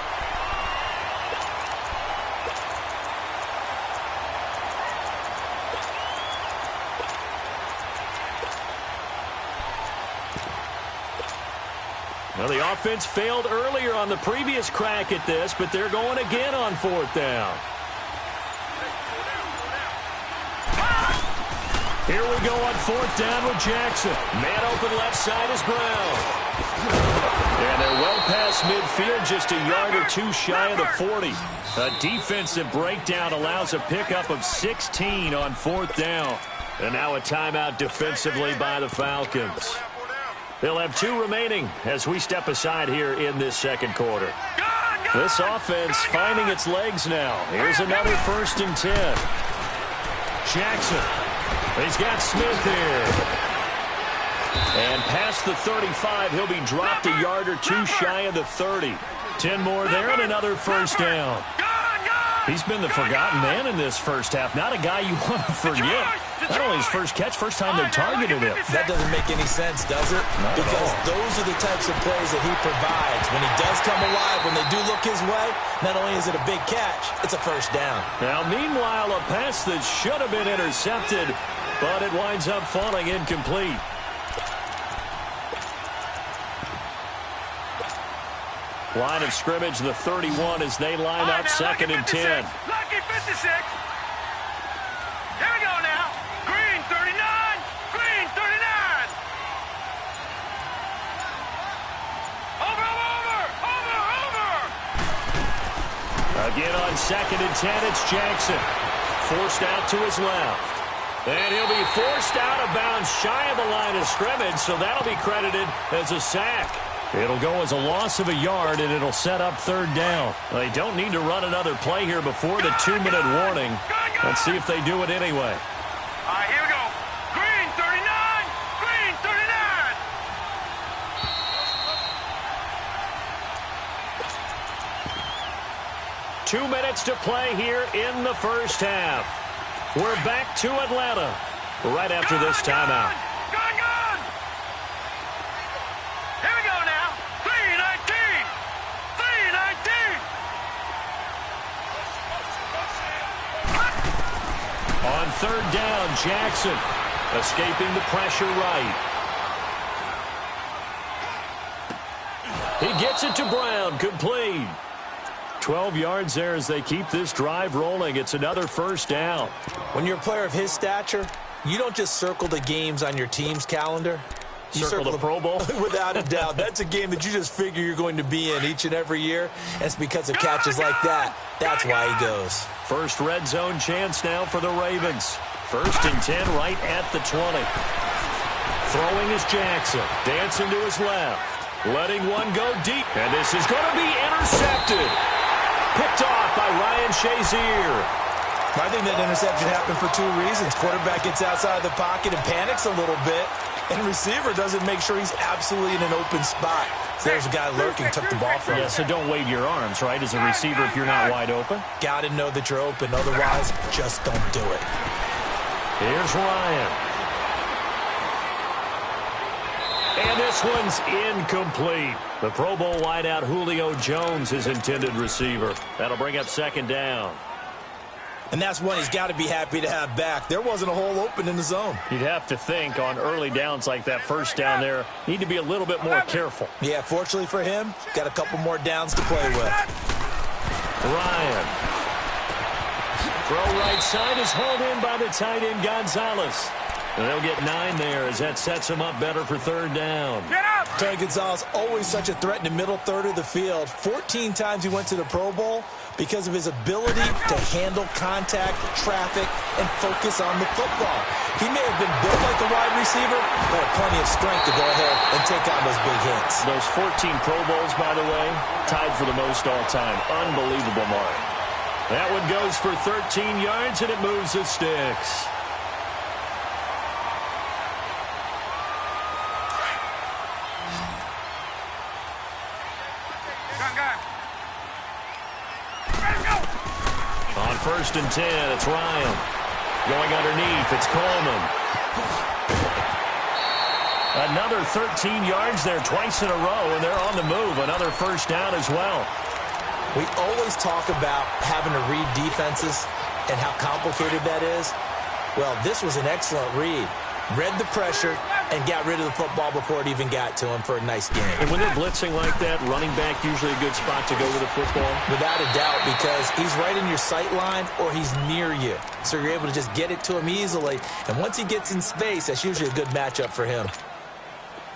Well, the offense failed earlier on the previous crack at this, but they're going again on 4th down. Here we go on 4th down with Jackson. Man open left side is Brown. And they're well past midfield, just a yard or two shy of the 40. A defensive breakdown allows a pickup of 16 on 4th down. And now a timeout defensively by the Falcons. They'll have 2 remaining as we step aside here in this second quarter. This offense finding its legs now. Here's another 1st and 10. Jackson. He's got Smith here. And past the 35, he'll be dropped a yard or two shy of the 30. 10 more there and another 1st down. He's been the forgotten man in this first half. Not a guy you want to forget. Not only his first catch, first time they targeted him. That doesn't make any sense, does it? Because those are the types of plays that he provides. When he does come alive, when they do look his way, not only is it a big catch, it's a 1st down. Now, meanwhile, a pass that should have been intercepted, but it winds up falling incomplete. Line of scrimmage, the 31 as they line up 2nd and 10. Lucky 56. Here we go now. Green 39. Green 39. Over. Again on 2nd and 10, it's Jackson. Forced out to his left. And he'll be forced out of bounds shy of the line of scrimmage, so that'll be credited as a sack. It'll go as a loss of a yard, and it'll set up 3rd down. They don't need to run another play here before the 2-minute warning. Let's see if they do it anyway. All right, here we go. Green 39. Green 39. 2 minutes to play here in the first half. We're back to Atlanta right after this timeout. Gun. Here we go now. 3:19. 3:19. On 3rd down, Jackson escaping the pressure right. He gets it to Brown, complete. 12 yards there as they keep this drive rolling. It's another 1st down. When you're a player of his stature, you don't just circle the games on your team's calendar. You Circle the Pro Bowl? Without a doubt. That's a game that you just figure you're going to be in each and every year. And it's because of catches like that. That's why he goes. First red zone chance now for the Ravens. 1st and 10 right at the 20. Throwing is Jackson. Dancing to his left. Letting one go deep. And this is going to be intercepted. Picked off by Ryan Shazier. I think that interception happened for 2 reasons. Quarterback gets outside of the pocket and panics a little bit. And receiver doesn't make sure he's absolutely in an open spot. So there's a guy lurking, took the ball from him. Yeah, so don't wave your arms, right, as a receiver if you're not wide open. Got to know that you're open. Otherwise, just don't do it. Here's Ryan. And this one's incomplete. The Pro Bowl wideout Julio Jones, his intended receiver. That'll bring up 2nd down. And that's one he's got to be happy to have back. There wasn't a hole open in the zone. You'd have to think on early downs like that 1st down there, need to be a little bit more careful. Yeah, fortunately for him, got a couple more downs to play with. Ryan. Throw right side is hauled in by the tight end Gonzalez. And they'll get 9 there as that sets him up better for 3rd down. Get up! Tony Gonzalez, always such a threat in the middle third of the field. 14 times he went to the Pro Bowl because of his ability to handle contact, traffic, and focus on the football. He may have been built like a wide receiver, but had plenty of strength to go ahead and take on those big hits. Those 14 Pro Bowls, by the way, tied for the most all time. Unbelievable mark. That one goes for 13 yards, and it moves the sticks. On 1st and 10, it's Ryan. Going underneath, it's Coleman. Another 13 yards there twice in a row, and they're on the move. Another 1st down as well. We always talk about having to read defenses and how complicated that is. Well, this was an excellent read. Read the pressure, and got rid of the football before it even got to him for a nice game. And when they're blitzing like that, running back usually a good spot to go with the football? Without a doubt, because he's right in your sight line or he's near you. So you're able to just get it to him easily. And once he gets in space, that's usually a good matchup for him.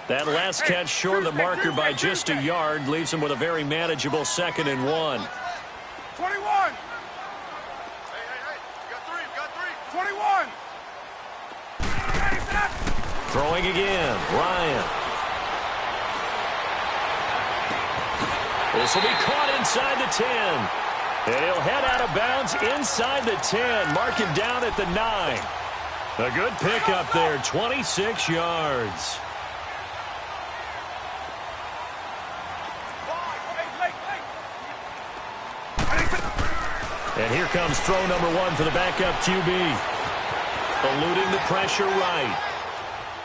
That last catch short of the marker by just a yard leaves him with a very manageable 2nd and 1. 21. Hey, you got three. 21. Throwing again, Ryan. This will be caught inside the 10. And he'll head out of bounds inside the 10. Mark him down at the 9. A good pickup there, 26 yards. And here comes throw number 1 for the backup QB. Eluding the pressure right.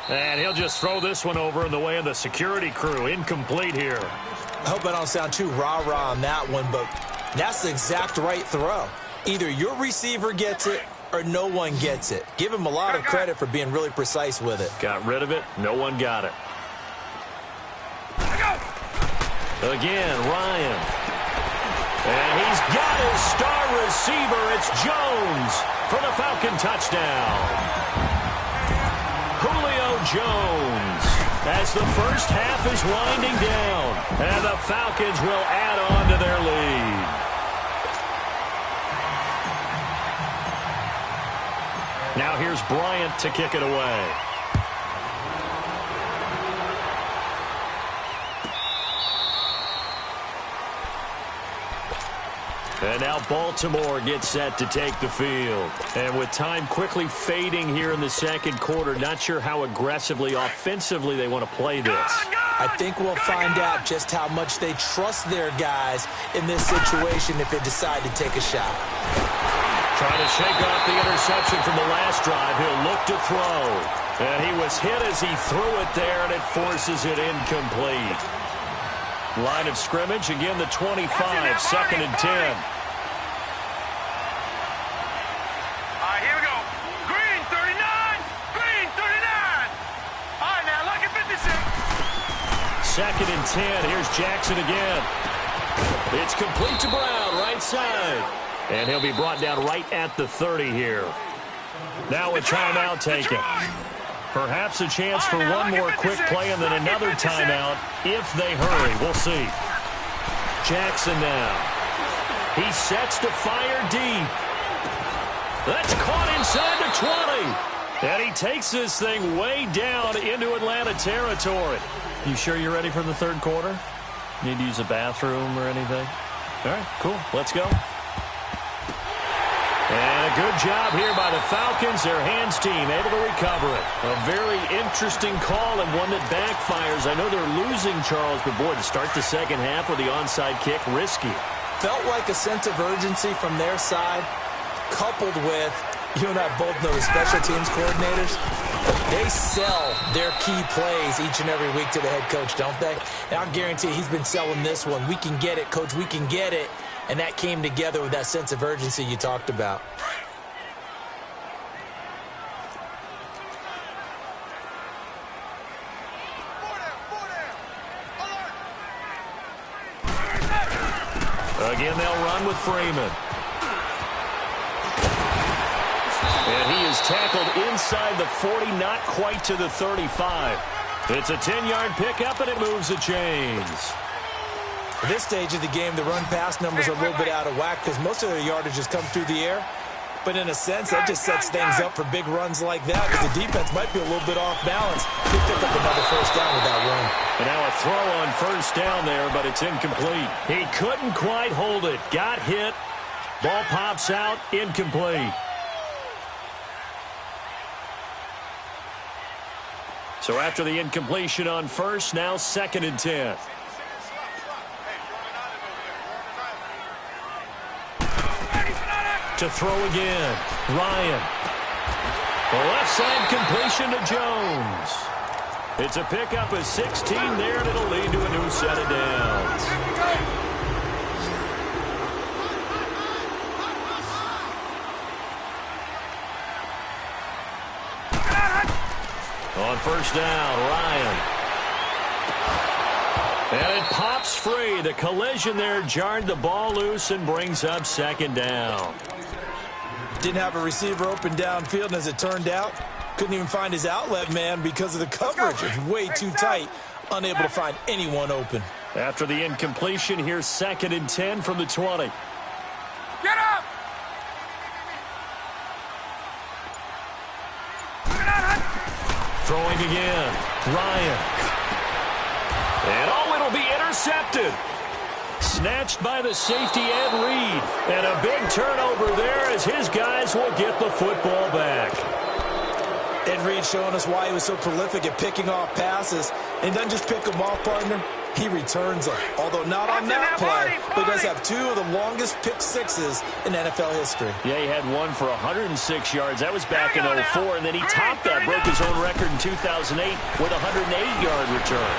And he'll just throw this one over in the way of the security crew. Incomplete here. I hope I don't sound too rah-rah on that one, but that's the exact right throw. Either your receiver gets it or no one gets it. Give him a lot of credit for being really precise with it. Got rid of it. No one got it. Again, Ryan. And he's got his star receiver. It's Jones for the Falcon touchdown. Julio Jones as the first half is winding down. And the Falcons will add on to their lead. Now here's Bryant to kick it away. And now Baltimore gets set to take the field. And with time quickly fading here in the second quarter, not sure how aggressively, offensively they want to play this. I think we'll find out just how much they trust their guys in this situation if they decide to take a shot. Trying to shake off the interception from the last drive. He'll look to throw. And he was hit as he threw it there, and it forces it incomplete. Line of scrimmage, again the 25, 2nd and 10. All right, here we go. Green 39. Green 39. All right, now look at 56. 2nd and 10. Here's Jackson again. It's complete to Brown, right side. And he'll be brought down right at the 30 here. Now a timeout taken. Perhaps a chance for one more quick play and then another timeout if they hurry. We'll see. Jackson now. He sets to fire deep. That's caught inside the 20. And he takes this thing way down into Atlanta territory. You sure you're ready for the third quarter? Need to use a bathroom or anything? All right, cool. Let's go. And a good job here by the Falcons. Their hands team able to recover it. A very interesting call and one that backfires. I know they're losing, Charles, but boy, to start the second half with the onside kick, risky. Felt like a sense of urgency from their side, coupled with, you and I both know the special teams coordinators. They sell their key plays each and every week to the head coach, don't they? And I'll guarantee he's been selling this one. We can get it, coach, we can get it. And that came together with that sense of urgency you talked about. Again, they'll run with Freeman. And he is tackled inside the 40, not quite to the 35. It's a 10-yard pickup, and it moves the chains. At this stage of the game, the run-pass numbers are a little bit out of whack because most of their yardage has come through the air. But in a sense, that just sets things up for big runs like that because the defense might be a little bit off balance. Could pick up another first down with that run. And now a throw on first down there, but it's incomplete. He couldn't quite hold it. Got hit. Ball pops out. Incomplete. So after the incompletion on first, now 2nd and 10. To throw again, Ryan. The left side completion to Jones. It's a pickup of 16 there, and it'll lead to a new set of downs. On first down, Ryan. And it pops free. The collision there jarred the ball loose and brings up second down. Didn't have a receiver open downfield, and as it turned out, couldn't even find his outlet man because of the coverage. It's way too tight, unable to find anyone open. After the incompletion, here's 2nd and 10 from the 20. Get up! Throwing again, Ryan. And it'll be intercepted. Snatched by the safety Ed Reed. And a big turnover there as his guys will get the football back. Ed Reed showing us why he was so prolific at picking off passes. And doesn't just pick them off, partner. He returns them. Although not on that play, but he does have 2 of the longest pick sixes in NFL history. Yeah, he had one for 106 yards. That was back in 04. And then he topped that, broke his own record in 2008 with a 108-yard return.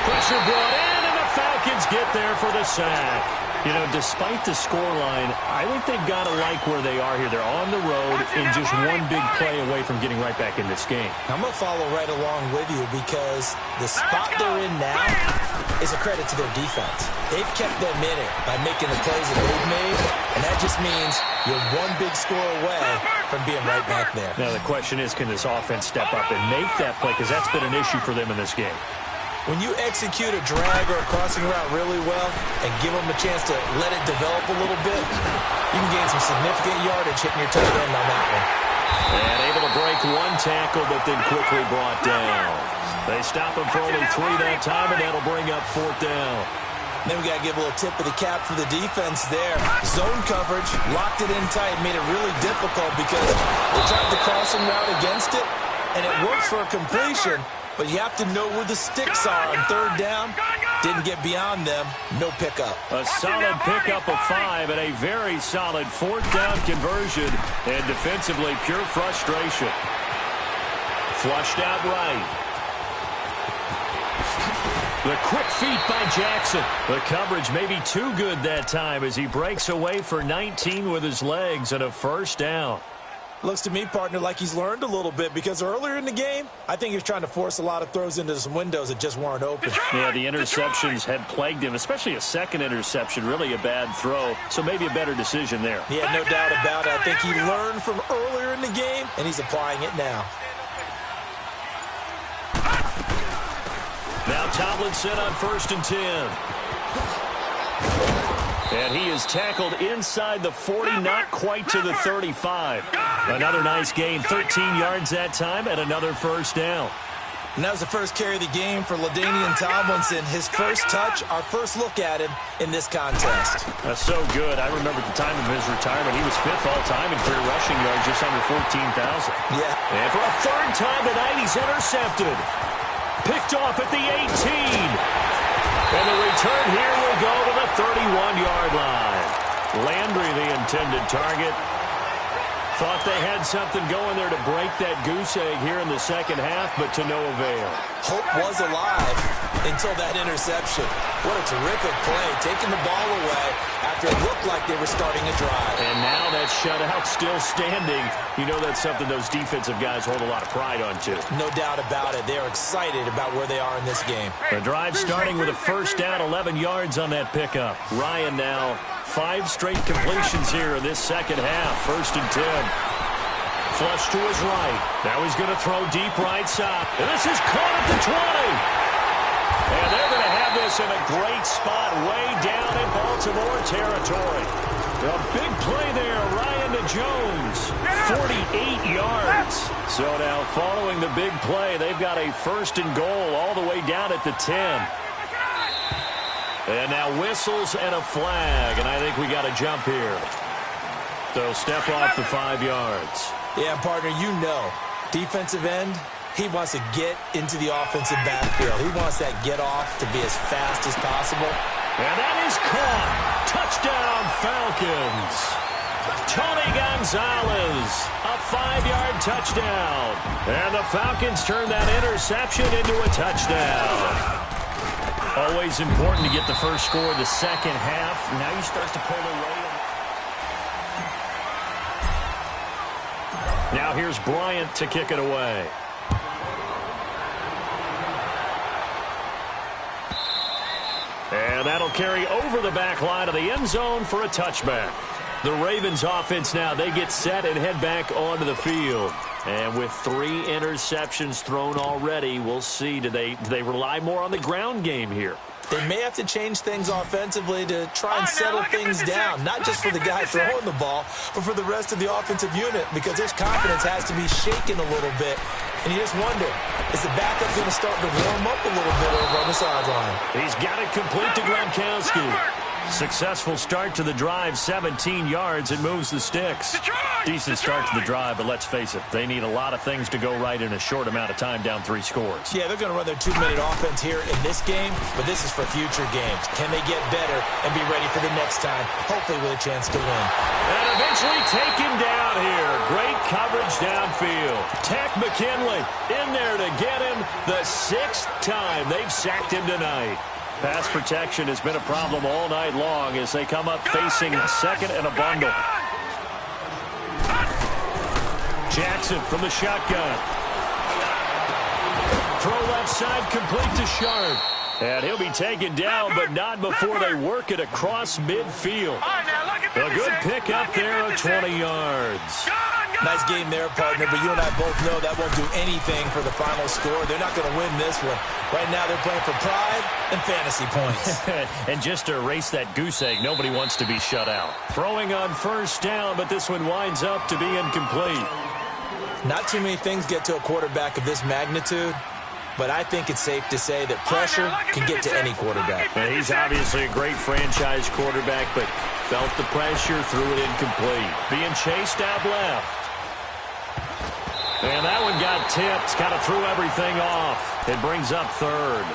Pressure brought in, and the Falcons get there for the sack. You know, despite the scoreline, I think they've got to like where they are here. They're on the road and just one big play away from getting right back in this game. I'm going to follow right along with you because the spot they're in now is a credit to their defense. They've kept them in it by making the plays that they've made, and that just means you're one big score away from being right back there. Now the question is, can this offense step up and make that play? Because that's been an issue for them in this game. When you execute a drag or a crossing route really well and give them a chance to let it develop a little bit, you can gain some significant yardage hitting your tight end on that one. And able to break one tackle, but then quickly brought down. They stop him for only 3 that time, and that'll bring up 4th down. Then we got to give a little tip of the cap for the defense there. Zone coverage, locked it in tight, made it really difficult because they tried the crossing route against it, and it worked for a completion. But you have to know where the sticks are on 3rd down. Didn't get beyond them. No pickup. A solid pickup of 5 and a very solid 4th down conversion. And defensively, pure frustration. Flushed out right. The quick feet by Jackson. The coverage may be too good that time as he breaks away for 19 with his legs and a 1st down. Looks to me, partner, like he's learned a little bit because earlier in the game, I think he was trying to force a lot of throws into some windows that just weren't open. Yeah, the interceptions had plagued him, especially a second interception, really a bad throw. So maybe a better decision there. Yeah, no doubt about it. I think he learned from earlier in the game, and he's applying it now. Now Tomlinson on 1st and 10. And he is tackled inside the 40, not quite to the 35. Another nice gain, 13 yards that time, and another 1st down. And that was the first carry of the game for LaDainian Tomlinson. His first touch, our first look at him in this contest. That's so good. I remember at the time of his retirement, he was 5th all-time in career rushing yards, just under 14,000. Yeah. And for a 3rd time tonight, he's intercepted. Picked off at the 18. And the return here will go to the 31-yard line. Landry, the intended target. Thought they had something going there to break that goose egg here in the second half, but to no avail. Hope was alive until that interception. What a terrific play, taking the ball away after it looked like they were starting a drive. And now that shutout still standing. You know that's something those defensive guys hold a lot of pride on, too. No doubt about it. They're excited about where they are in this game. The drive starting with a 1st down, 11 yards on that pickup. Ryan now 5 straight completions here in this second half. 1st and 10. Flush to his right. Now he's going to throw deep right side. And this is caught at the 20. And they're going to have this in a great spot way down in Baltimore territory. A big play there, Ryan to Jones. 48 yards. So now following the big play, they've got a 1st and goal all the way down at the 10. And now whistles and a flag, and I think we got a jump here. They'll step off the 5 yards. Yeah, partner, you know, defensive end, he wants to get into the offensive backfield. He wants that get off to be as fast as possible. And that is caught. Touchdown, Falcons. Tony Gonzalez, a 5-yard touchdown. And the Falcons turn that interception into a touchdown. Always important to get the first score of the second half. Now you start to pull away. Now here's Bryant to kick it away. And that'll carry over the back line of the end zone for a touchback. The Ravens offense now, they get set and head back onto the field. And with 3 interceptions thrown already, we'll see, do they rely more on the ground game here? They may have to change things offensively to try and settle things down, not just for the guy throwing the ball, but for the rest of the offensive unit, because their confidence has to be shaken a little bit. And you just wonder, is the backup going to start to warm up a little bit over on the sideline? He's got it complete to Gronkowski. Successful start to the drive, 17 yards, and moves the sticks. Decent start to the drive, but let's face it, they need a lot of things to go right in a short amount of time, down 3 scores. Yeah, they're going to run their 2-minute offense here in this game, but this is for future games. Can they get better and be ready for the next time, hopefully with a chance to win? And eventually take him down here. Great coverage downfield. Tech McKinley in there to get him the 6th time they've sacked him tonight. Pass protection has been a problem all night long as they come up facing second and a bundle. Jackson from the shotgun. Throw left side complete to Sharp. And he'll be taken down, but not before they work it across midfield. A good pickup there of 20 yards. Nice game there, partner, but you and I both know that won't do anything for the final score. They're not going to win this one. Right now they're playing for pride and fantasy points. And just to erase that goose egg, nobody wants to be shut out. Throwing on first down, but this one winds up to be incomplete. Not too many things get to a quarterback of this magnitude, but I think it's safe to say that pressure can get to any quarterback. And he's obviously a great franchise quarterback, but felt the pressure, threw it incomplete. Being chased out left. And that one got tipped, kind of threw everything off. It brings up third.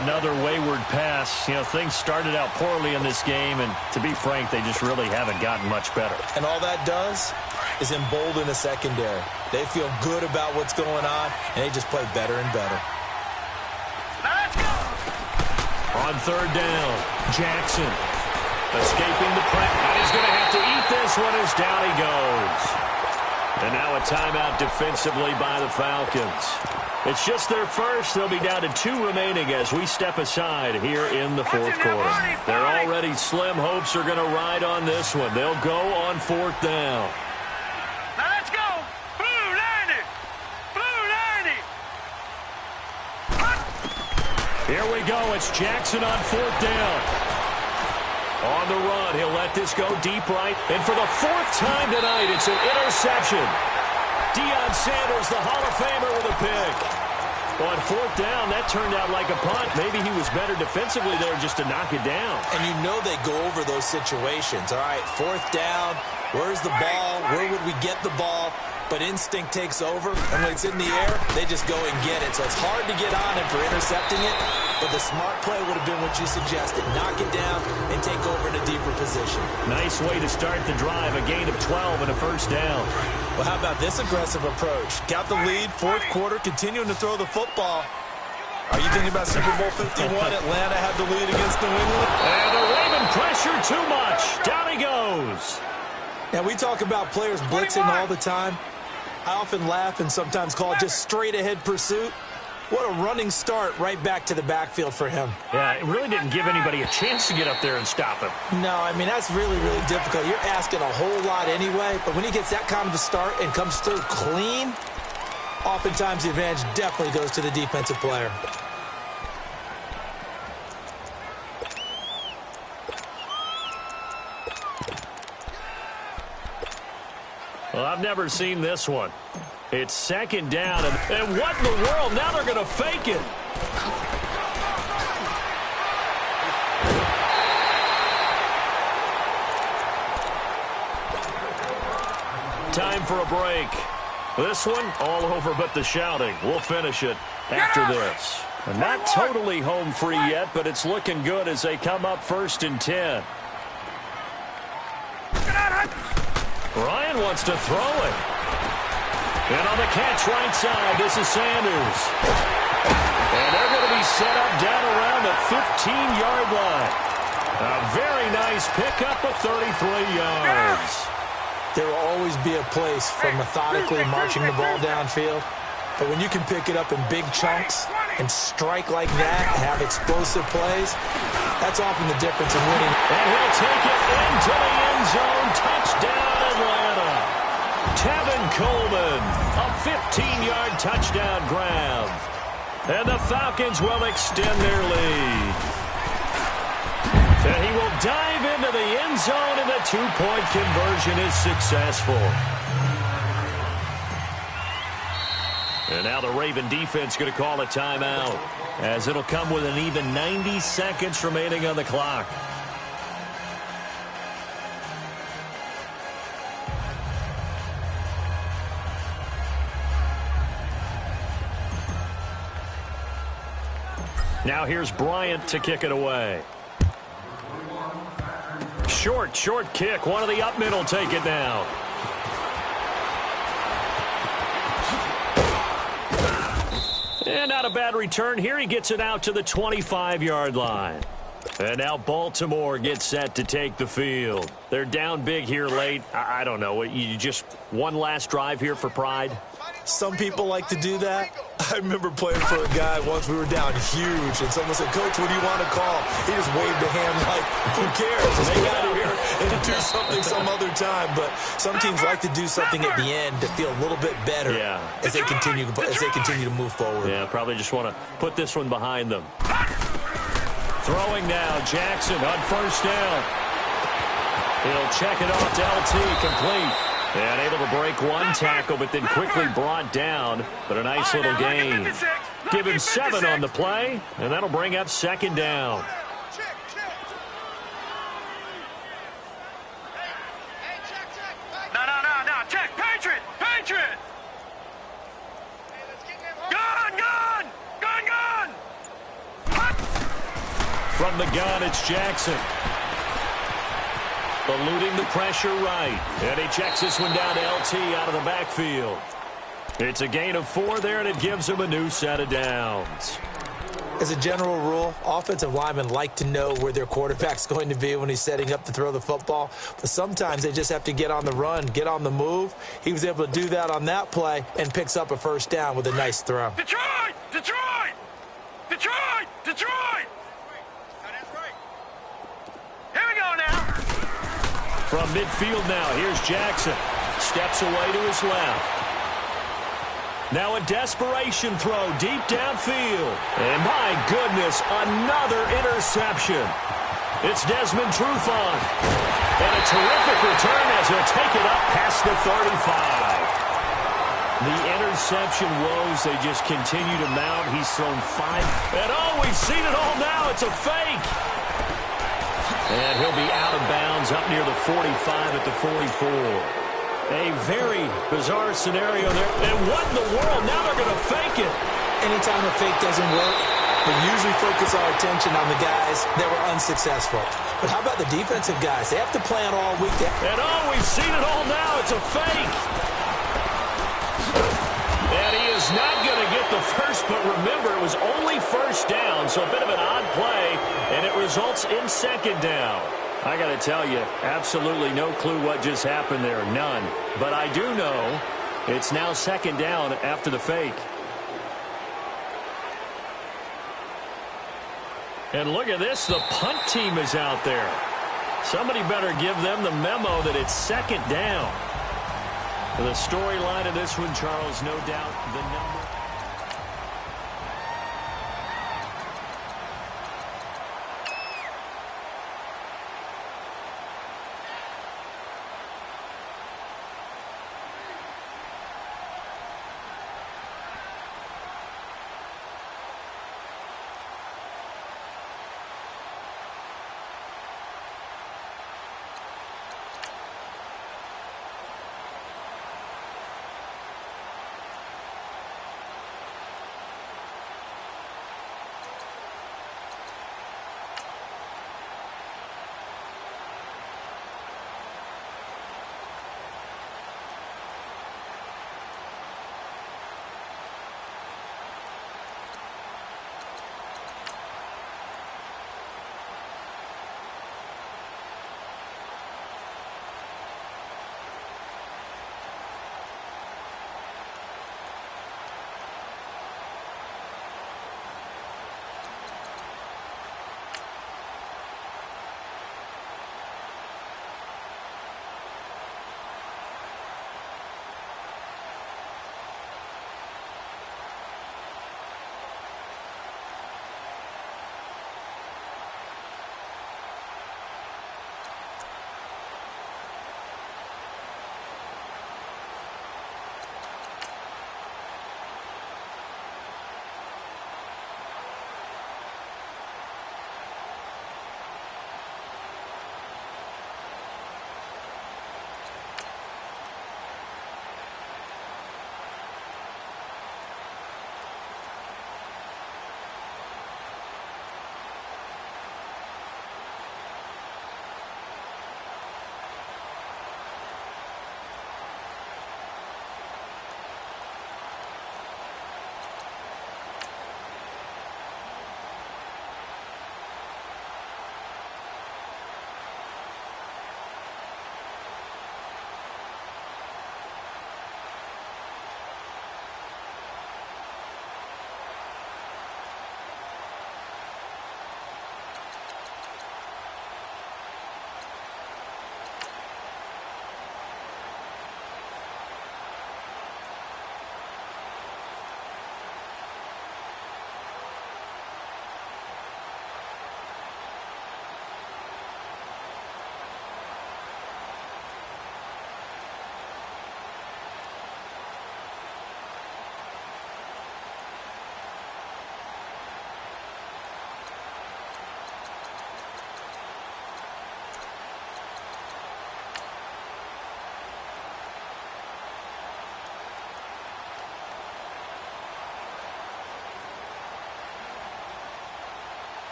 Another wayward pass. You know, things started out poorly in this game, and to be frank, they just really haven't gotten much better. And all that does is embolden the secondary. They feel good about what's going on, and they just play better and better. Let's go! On third down, Jackson escaping the press. And he's going to have to eat this one as down he goes. And now a timeout defensively by the Falcons. It's just their first. They'll be down to 2 remaining as we step aside here in the 4th quarter. They're already slim hopes are going to ride on this one. They'll go on 4th down. Now let's go! Blue 90! Blue 90! Here we go. It's Jackson on 4th down. On the run, he'll let this go deep right. And for the 4th time tonight, it's an interception. Deion Sanders, the Hall of Famer, with a pick. On 4th down, that turned out like a punt. Maybe he was better defensively there just to knock it down. And you know they go over those situations. All right, 4th down, where's the ball? Where would we get the ball? But instinct takes over, and when it's in the air, they just go and get it. So it's hard to get on him for intercepting it, but the smart play would have been what you suggested. Knock it down and take over in a deeper position. Nice way to start the drive, a gain of 12 and a first down. Well, how about this aggressive approach? Got the lead, 4th quarter, continuing to throw the football. Are you thinking about Super Bowl 51? Atlanta had the lead against New England. And the Raven pressure too much. Down he goes. Now, we talk about players blitzing all the time. I often laugh and sometimes call it just straight-ahead pursuit. What a running start right back to the backfield for him. Yeah, it really didn't give anybody a chance to get up there and stop him. No, I mean, that's really, really difficult. You're asking a whole lot anyway, but when he gets that kind of a start and comes through clean, oftentimes the advantage definitely goes to the defensive player. Well, I've never seen this one. It's 2nd down, and what in the world? Now they're going to fake it. Time for a break. This one, all over but the shouting. We'll finish it after this. Not totally home free yet, but it's looking good as they come up 1st and 10. Ryan wants to throw it. And on the catch right side, this is Sanders. And they're going to be set up down around the 15-yard line. A very nice pickup of 33 yards. There will always be a place for methodically marching the ball downfield. But when you can pick it up in big chunks and strike like that, have explosive plays, that's often the difference in winning. And he'll take it into the end zone. Touchdown, Atlanta. Tevin Coleman, a 15-yard touchdown grab. And the Falcons will extend their lead. And he will dive into the end zone, and the two-point conversion is successful. And now the Raven defense going to call a timeout, as it'll come with an even 90 seconds remaining on the clock. Now here's Bryant to kick it away. Short kick. One of the up middle take it now. And not a bad return here. He gets it out to the 25-yard line. And now Baltimore gets set to take the field. They're down big here late. I don't know. You just one last drive here for pride? Some people like to do that. I remember playing for a guy once. We were down huge, and someone said, "Coach, what do you want to call?" He just waved a hand like, who cares? Just get out of here and do something some other time. But some teams like to do something at the end to feel a little bit better as they continue to move forward. Yeah, probably just want to put this one behind them. Throwing now, Jackson on first down. He'll check it off to LT, complete. And able to break one tackle, but then quickly brought down. But a nice little gain. Give him 7 on the play, and that'll bring up second down. No, check, Patriot. Gun. From the gun, it's Jackson. Eluding the pressure right. And he checks this one down to LT out of the backfield. It's a gain of 4 there, and it gives him a new set of downs. As a general rule, offensive linemen like to know where their quarterback's going to be when he's setting up to throw the football. But sometimes they just have to get on the run, get on the move. He was able to do that on that play and picks up a first down with a nice throw. Detroit! Here we go now. From midfield now, here's Jackson. Steps away to his left. Now a desperation throw deep downfield. And my goodness, another interception. It's Desmond Trufant. And a terrific return as he'll take it up past the 35. The interception woes, they just continue to mount. He's thrown 5. And oh, we've seen it all now. It's a fake. And he'll be out of bounds up near the 45 at the 44. A very bizarre scenario there. And what in the world? Now they're going to fake it. Anytime a fake doesn't work, we usually focus our attention on the guys that were unsuccessful. But how about the defensive guys? They have to plan all week. And oh, we've seen it all now. It's a fake. And he is not going to get the first, but remember, it was only first down, so a bit of an odd play, and it results in second down. I got to tell you, absolutely no clue what just happened there, none. But I do know it's now second down after the fake. And look at this, the punt team is out there. Somebody better give them the memo that it's second down. The storyline of this one, Charles, no doubt the number.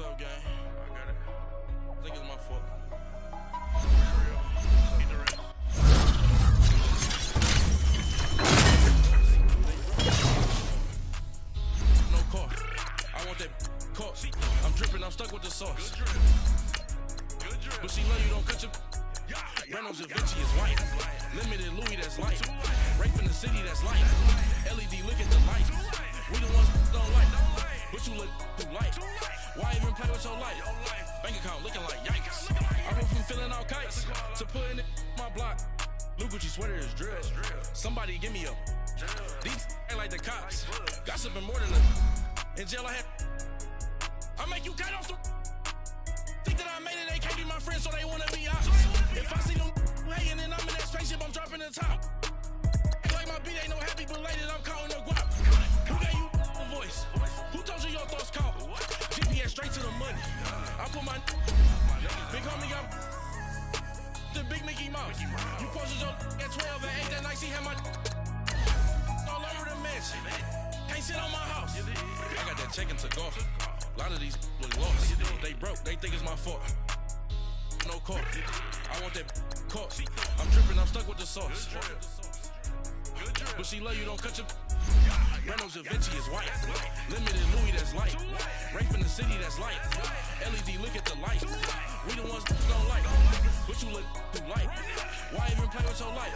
What's up, gang? I got it. I think it's my fault. No car. I want that car. I'm dripping, I'm stuck with the sauce. But she love you, don't cut your... Reynolds Da Vinci is white. Limited Louis, that's light. Rape in the city, that's light. LED, look at the light. We the ones don't like. But you look too light. Why even play with your life? Bank account looking like yikes. I went from filling out kites to putting it in my block. Blue Gucci sweater is drill. Somebody give me a... These ain't like the cops. Gossiping more than a... In jail I had... I make you cut off the... Think that I made it, they can't be my friends, so they wanna be ops. If I see them hating and I'm in that spaceship, I'm dropping the top. Act like my beat ain't no happy belated, I'm counting the guap. Who gave you the voice? Who told you your thoughts count? GPS straight to the money. I put my big homie got the big Mickey Mouse. You posted your at 12 and 8 that night, she had my all over the mansion. Can't sit on my house. I got that check and took off. A lot of these was lost. They broke, they think it's my fault. No car. I want that car. I'm dripping, I'm stuck with the sauce. But she love you, don't cut your... Reynolds Da Vinci is white. Limited Louis, that's light. Rape in the city, that's light. LED, look at the light. We the ones don't like. But you look too light. Why even play with your life?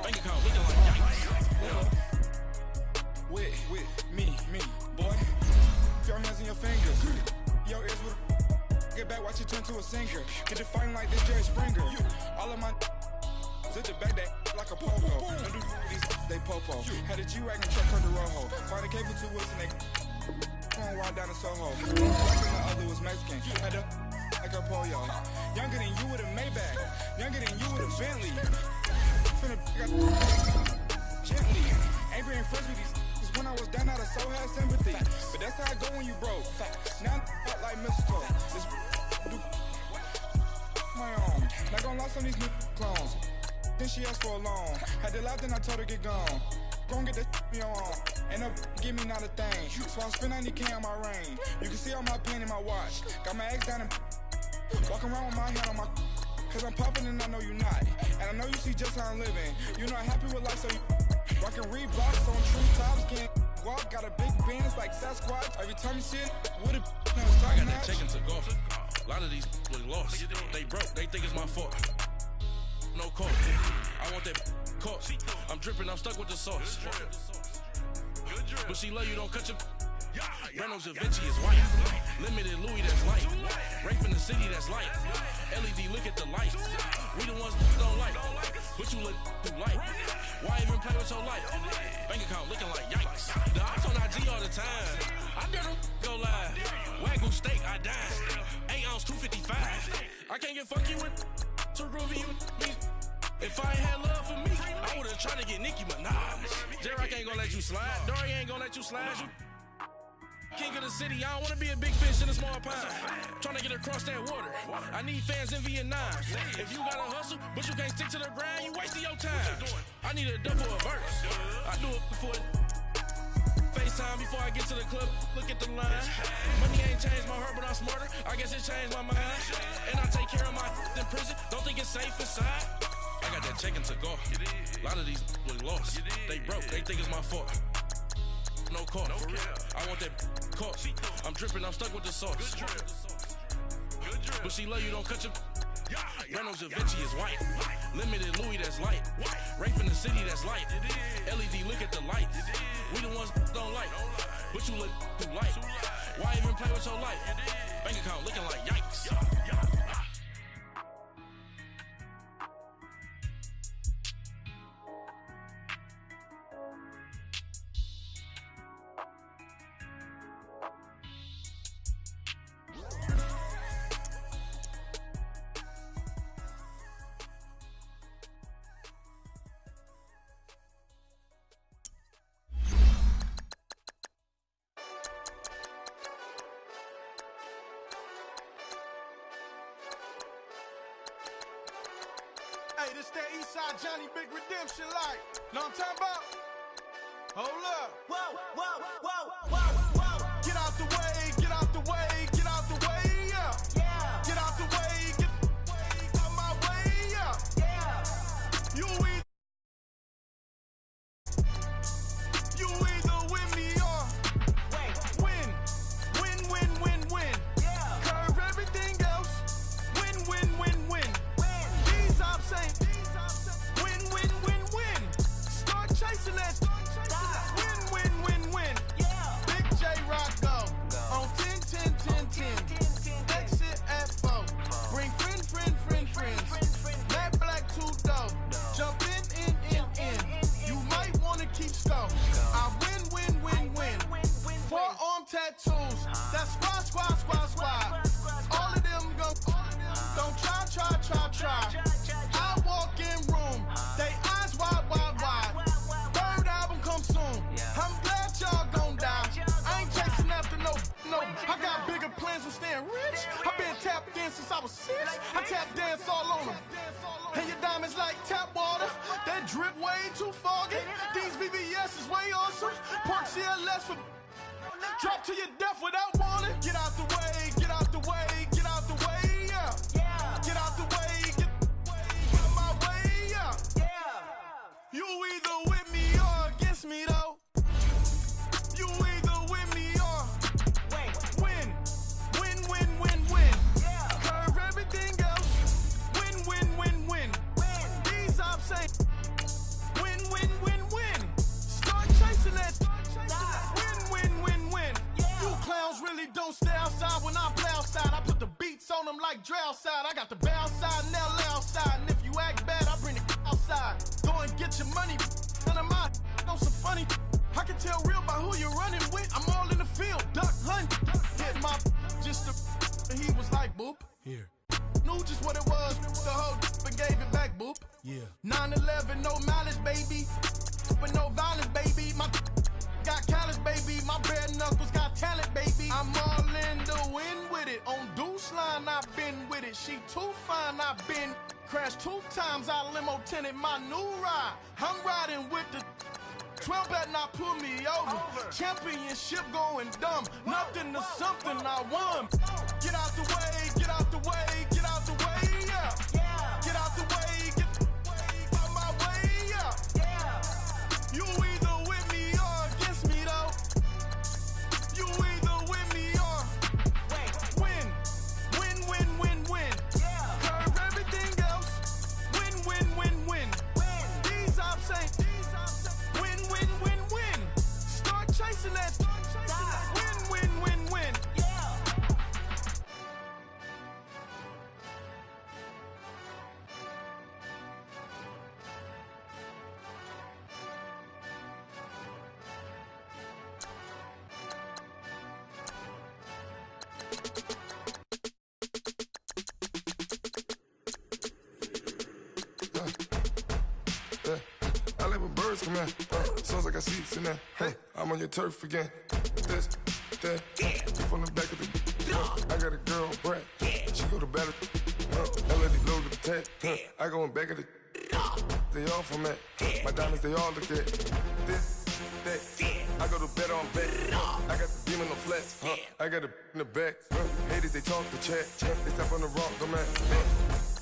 Bank account looking like yikes. With me, boy. Your hands in your fingers. Your ears with get back, watch you turn to a singer. Get you fighting like this Jerry Springer. All of my sit the back that like a popo. Don't do these they popo. Had a G-Wagon truck heard the rojo. Find a cable 2 wheels and they going wild down in Soho. Black and the other was Mexican. Had a like a pollo. Younger than you with a Maybach. Younger than you with a Bentley. Finna gently. Ain't being friends with these. When I was down, I so had sympathy. But that's how it go when you broke. Now I'm like mistletoe. This my own. Not gonna lie, some of these new clones. Then she asked for a loan. Had to laugh, then I told her get gone. Gon' get that me on. Ain't no give me not a thing. So I spend 90K on my range. You can see all my pain in my watch. Got my ex down and walking around with my hand on my. Cause I'm popping and I know you not. And I know you see just how I'm living. You're not happy with life, so you. Rockin' Reeboks on true tops, getting guap, got a big band, it's like Sasquatch. Every time you see it, with a I got that check and took off. A lot of these was lost. They broke, they think it's my fault. No car. I want that car. I'm dripping, I'm stuck with the sauce. But she love you, don't cut your... Reynolds Da Vinci is white. Limited Louis, that's light. Rape in the city, that's light. LED, look at the light. We the ones don't like. But you look too light. Why even play with your life? Bank account looking like yikes. The ops on IG all the time. I dare them go live. Wagyu steak, I died. 8 ounce, 255. I can't get funky with too groovy with me. If I ain't had love for me, I would've tried to get Nicki Minaj. Derek ain't gonna let you slide. Dory ain't gonna let you slide. You king of the city, I don't wanna be a big fish in a small pond. Trying to get across that water. I need fans in Vietnam. If you gotta hustle, but you can't stick to the grind, you wasting your time. I need a double a verse. I do it before FaceTime before I get to the club. Look at the line. Money ain't changed my heart, but I'm smarter. I guess it changed my mind. And I take care of my in prison. Don't think it's safe inside. I got that check and took off. A lot of these was lost. They broke, they think it's my fault. No car, for real. I want that car. I'm dripping, I'm stuck with the sauce. But she love you, don't cut your... Reynolds Da Vinci is white. Limited Louis, that's light. Rape in the city, that's light. LED, look at the light. We the ones don't like. But you look too light. Why even play with your life? Bank account looking like yikes. Hey, this that Eastside Johnny Big Redemption life. Know what I'm talking about? Hold up. Whoa, whoa, whoa, whoa, whoa. Get out the way, get out the way, get out the way. I've been tapped in since I was 6. I tap dance all on them. And your diamonds like tap water. That drip way too foggy. These VVS is way awesome. Park CLS for drop to your death without warning. Get out the way, get out the way, get out the way, yeah. Get out the way, get out my way, yeah. You either with me or against me though. You either with me or win. Curve everything else. Win. These I'm saying win. Start chasing that. Win. You clowns really don't stay outside when I play outside. I put the beats on them like Dre outside. I got the bow side and they'll lay outside. And if you act bad, I bring the outside. Go and get your money. None of my on some funny. I can tell real by who you're running with. I'm all in the field, duck hunt. Hit my just and he was like, boop. Here. Knew just what it was. The whole and gave it back, boop. Yeah. 9/11, no malice, baby. But no violence, baby. My got callous, baby. My bare knuckles got talent, baby. I'm all in the wind with it. On Deuce line, I've been with it. She too fine, I've been crashed 2 times. I limo tinted my new ride. I'm riding with the 12 better not pull me over. Championship going dumb. Nothing to something I won. Get out the way, get out the way, get out the way, yeah. Get out the way, get out my way, yeah. You either with me or against me though. You either with me or win. Curve everything else. Win. These I'm saying win. Start chasing that. Win. I let my birds come in. Sounds like I see seats in there. Hey, I'm on your turf again. This, that, from the back of the. I got a girl, Brad. She go to battle. I let it load the tag. I go in back of the. They all from that. My diamonds, they all look at. This, that. I go to bed on bed. I got the demon on flats. I got it in the back. Haters, they talk the chat. They step on the rock, the man.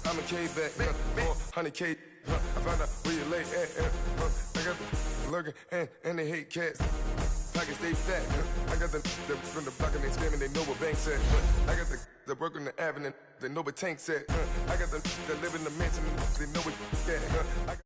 I'm a K-back, 400K. I found out where you lay at. I got the lurking and they hate cats. Pockets stay fat. I got the from the block and they screaming, they know what banks at. I got the work on the avenue, they know what tanks at. I got the live in the mansion, they know what at.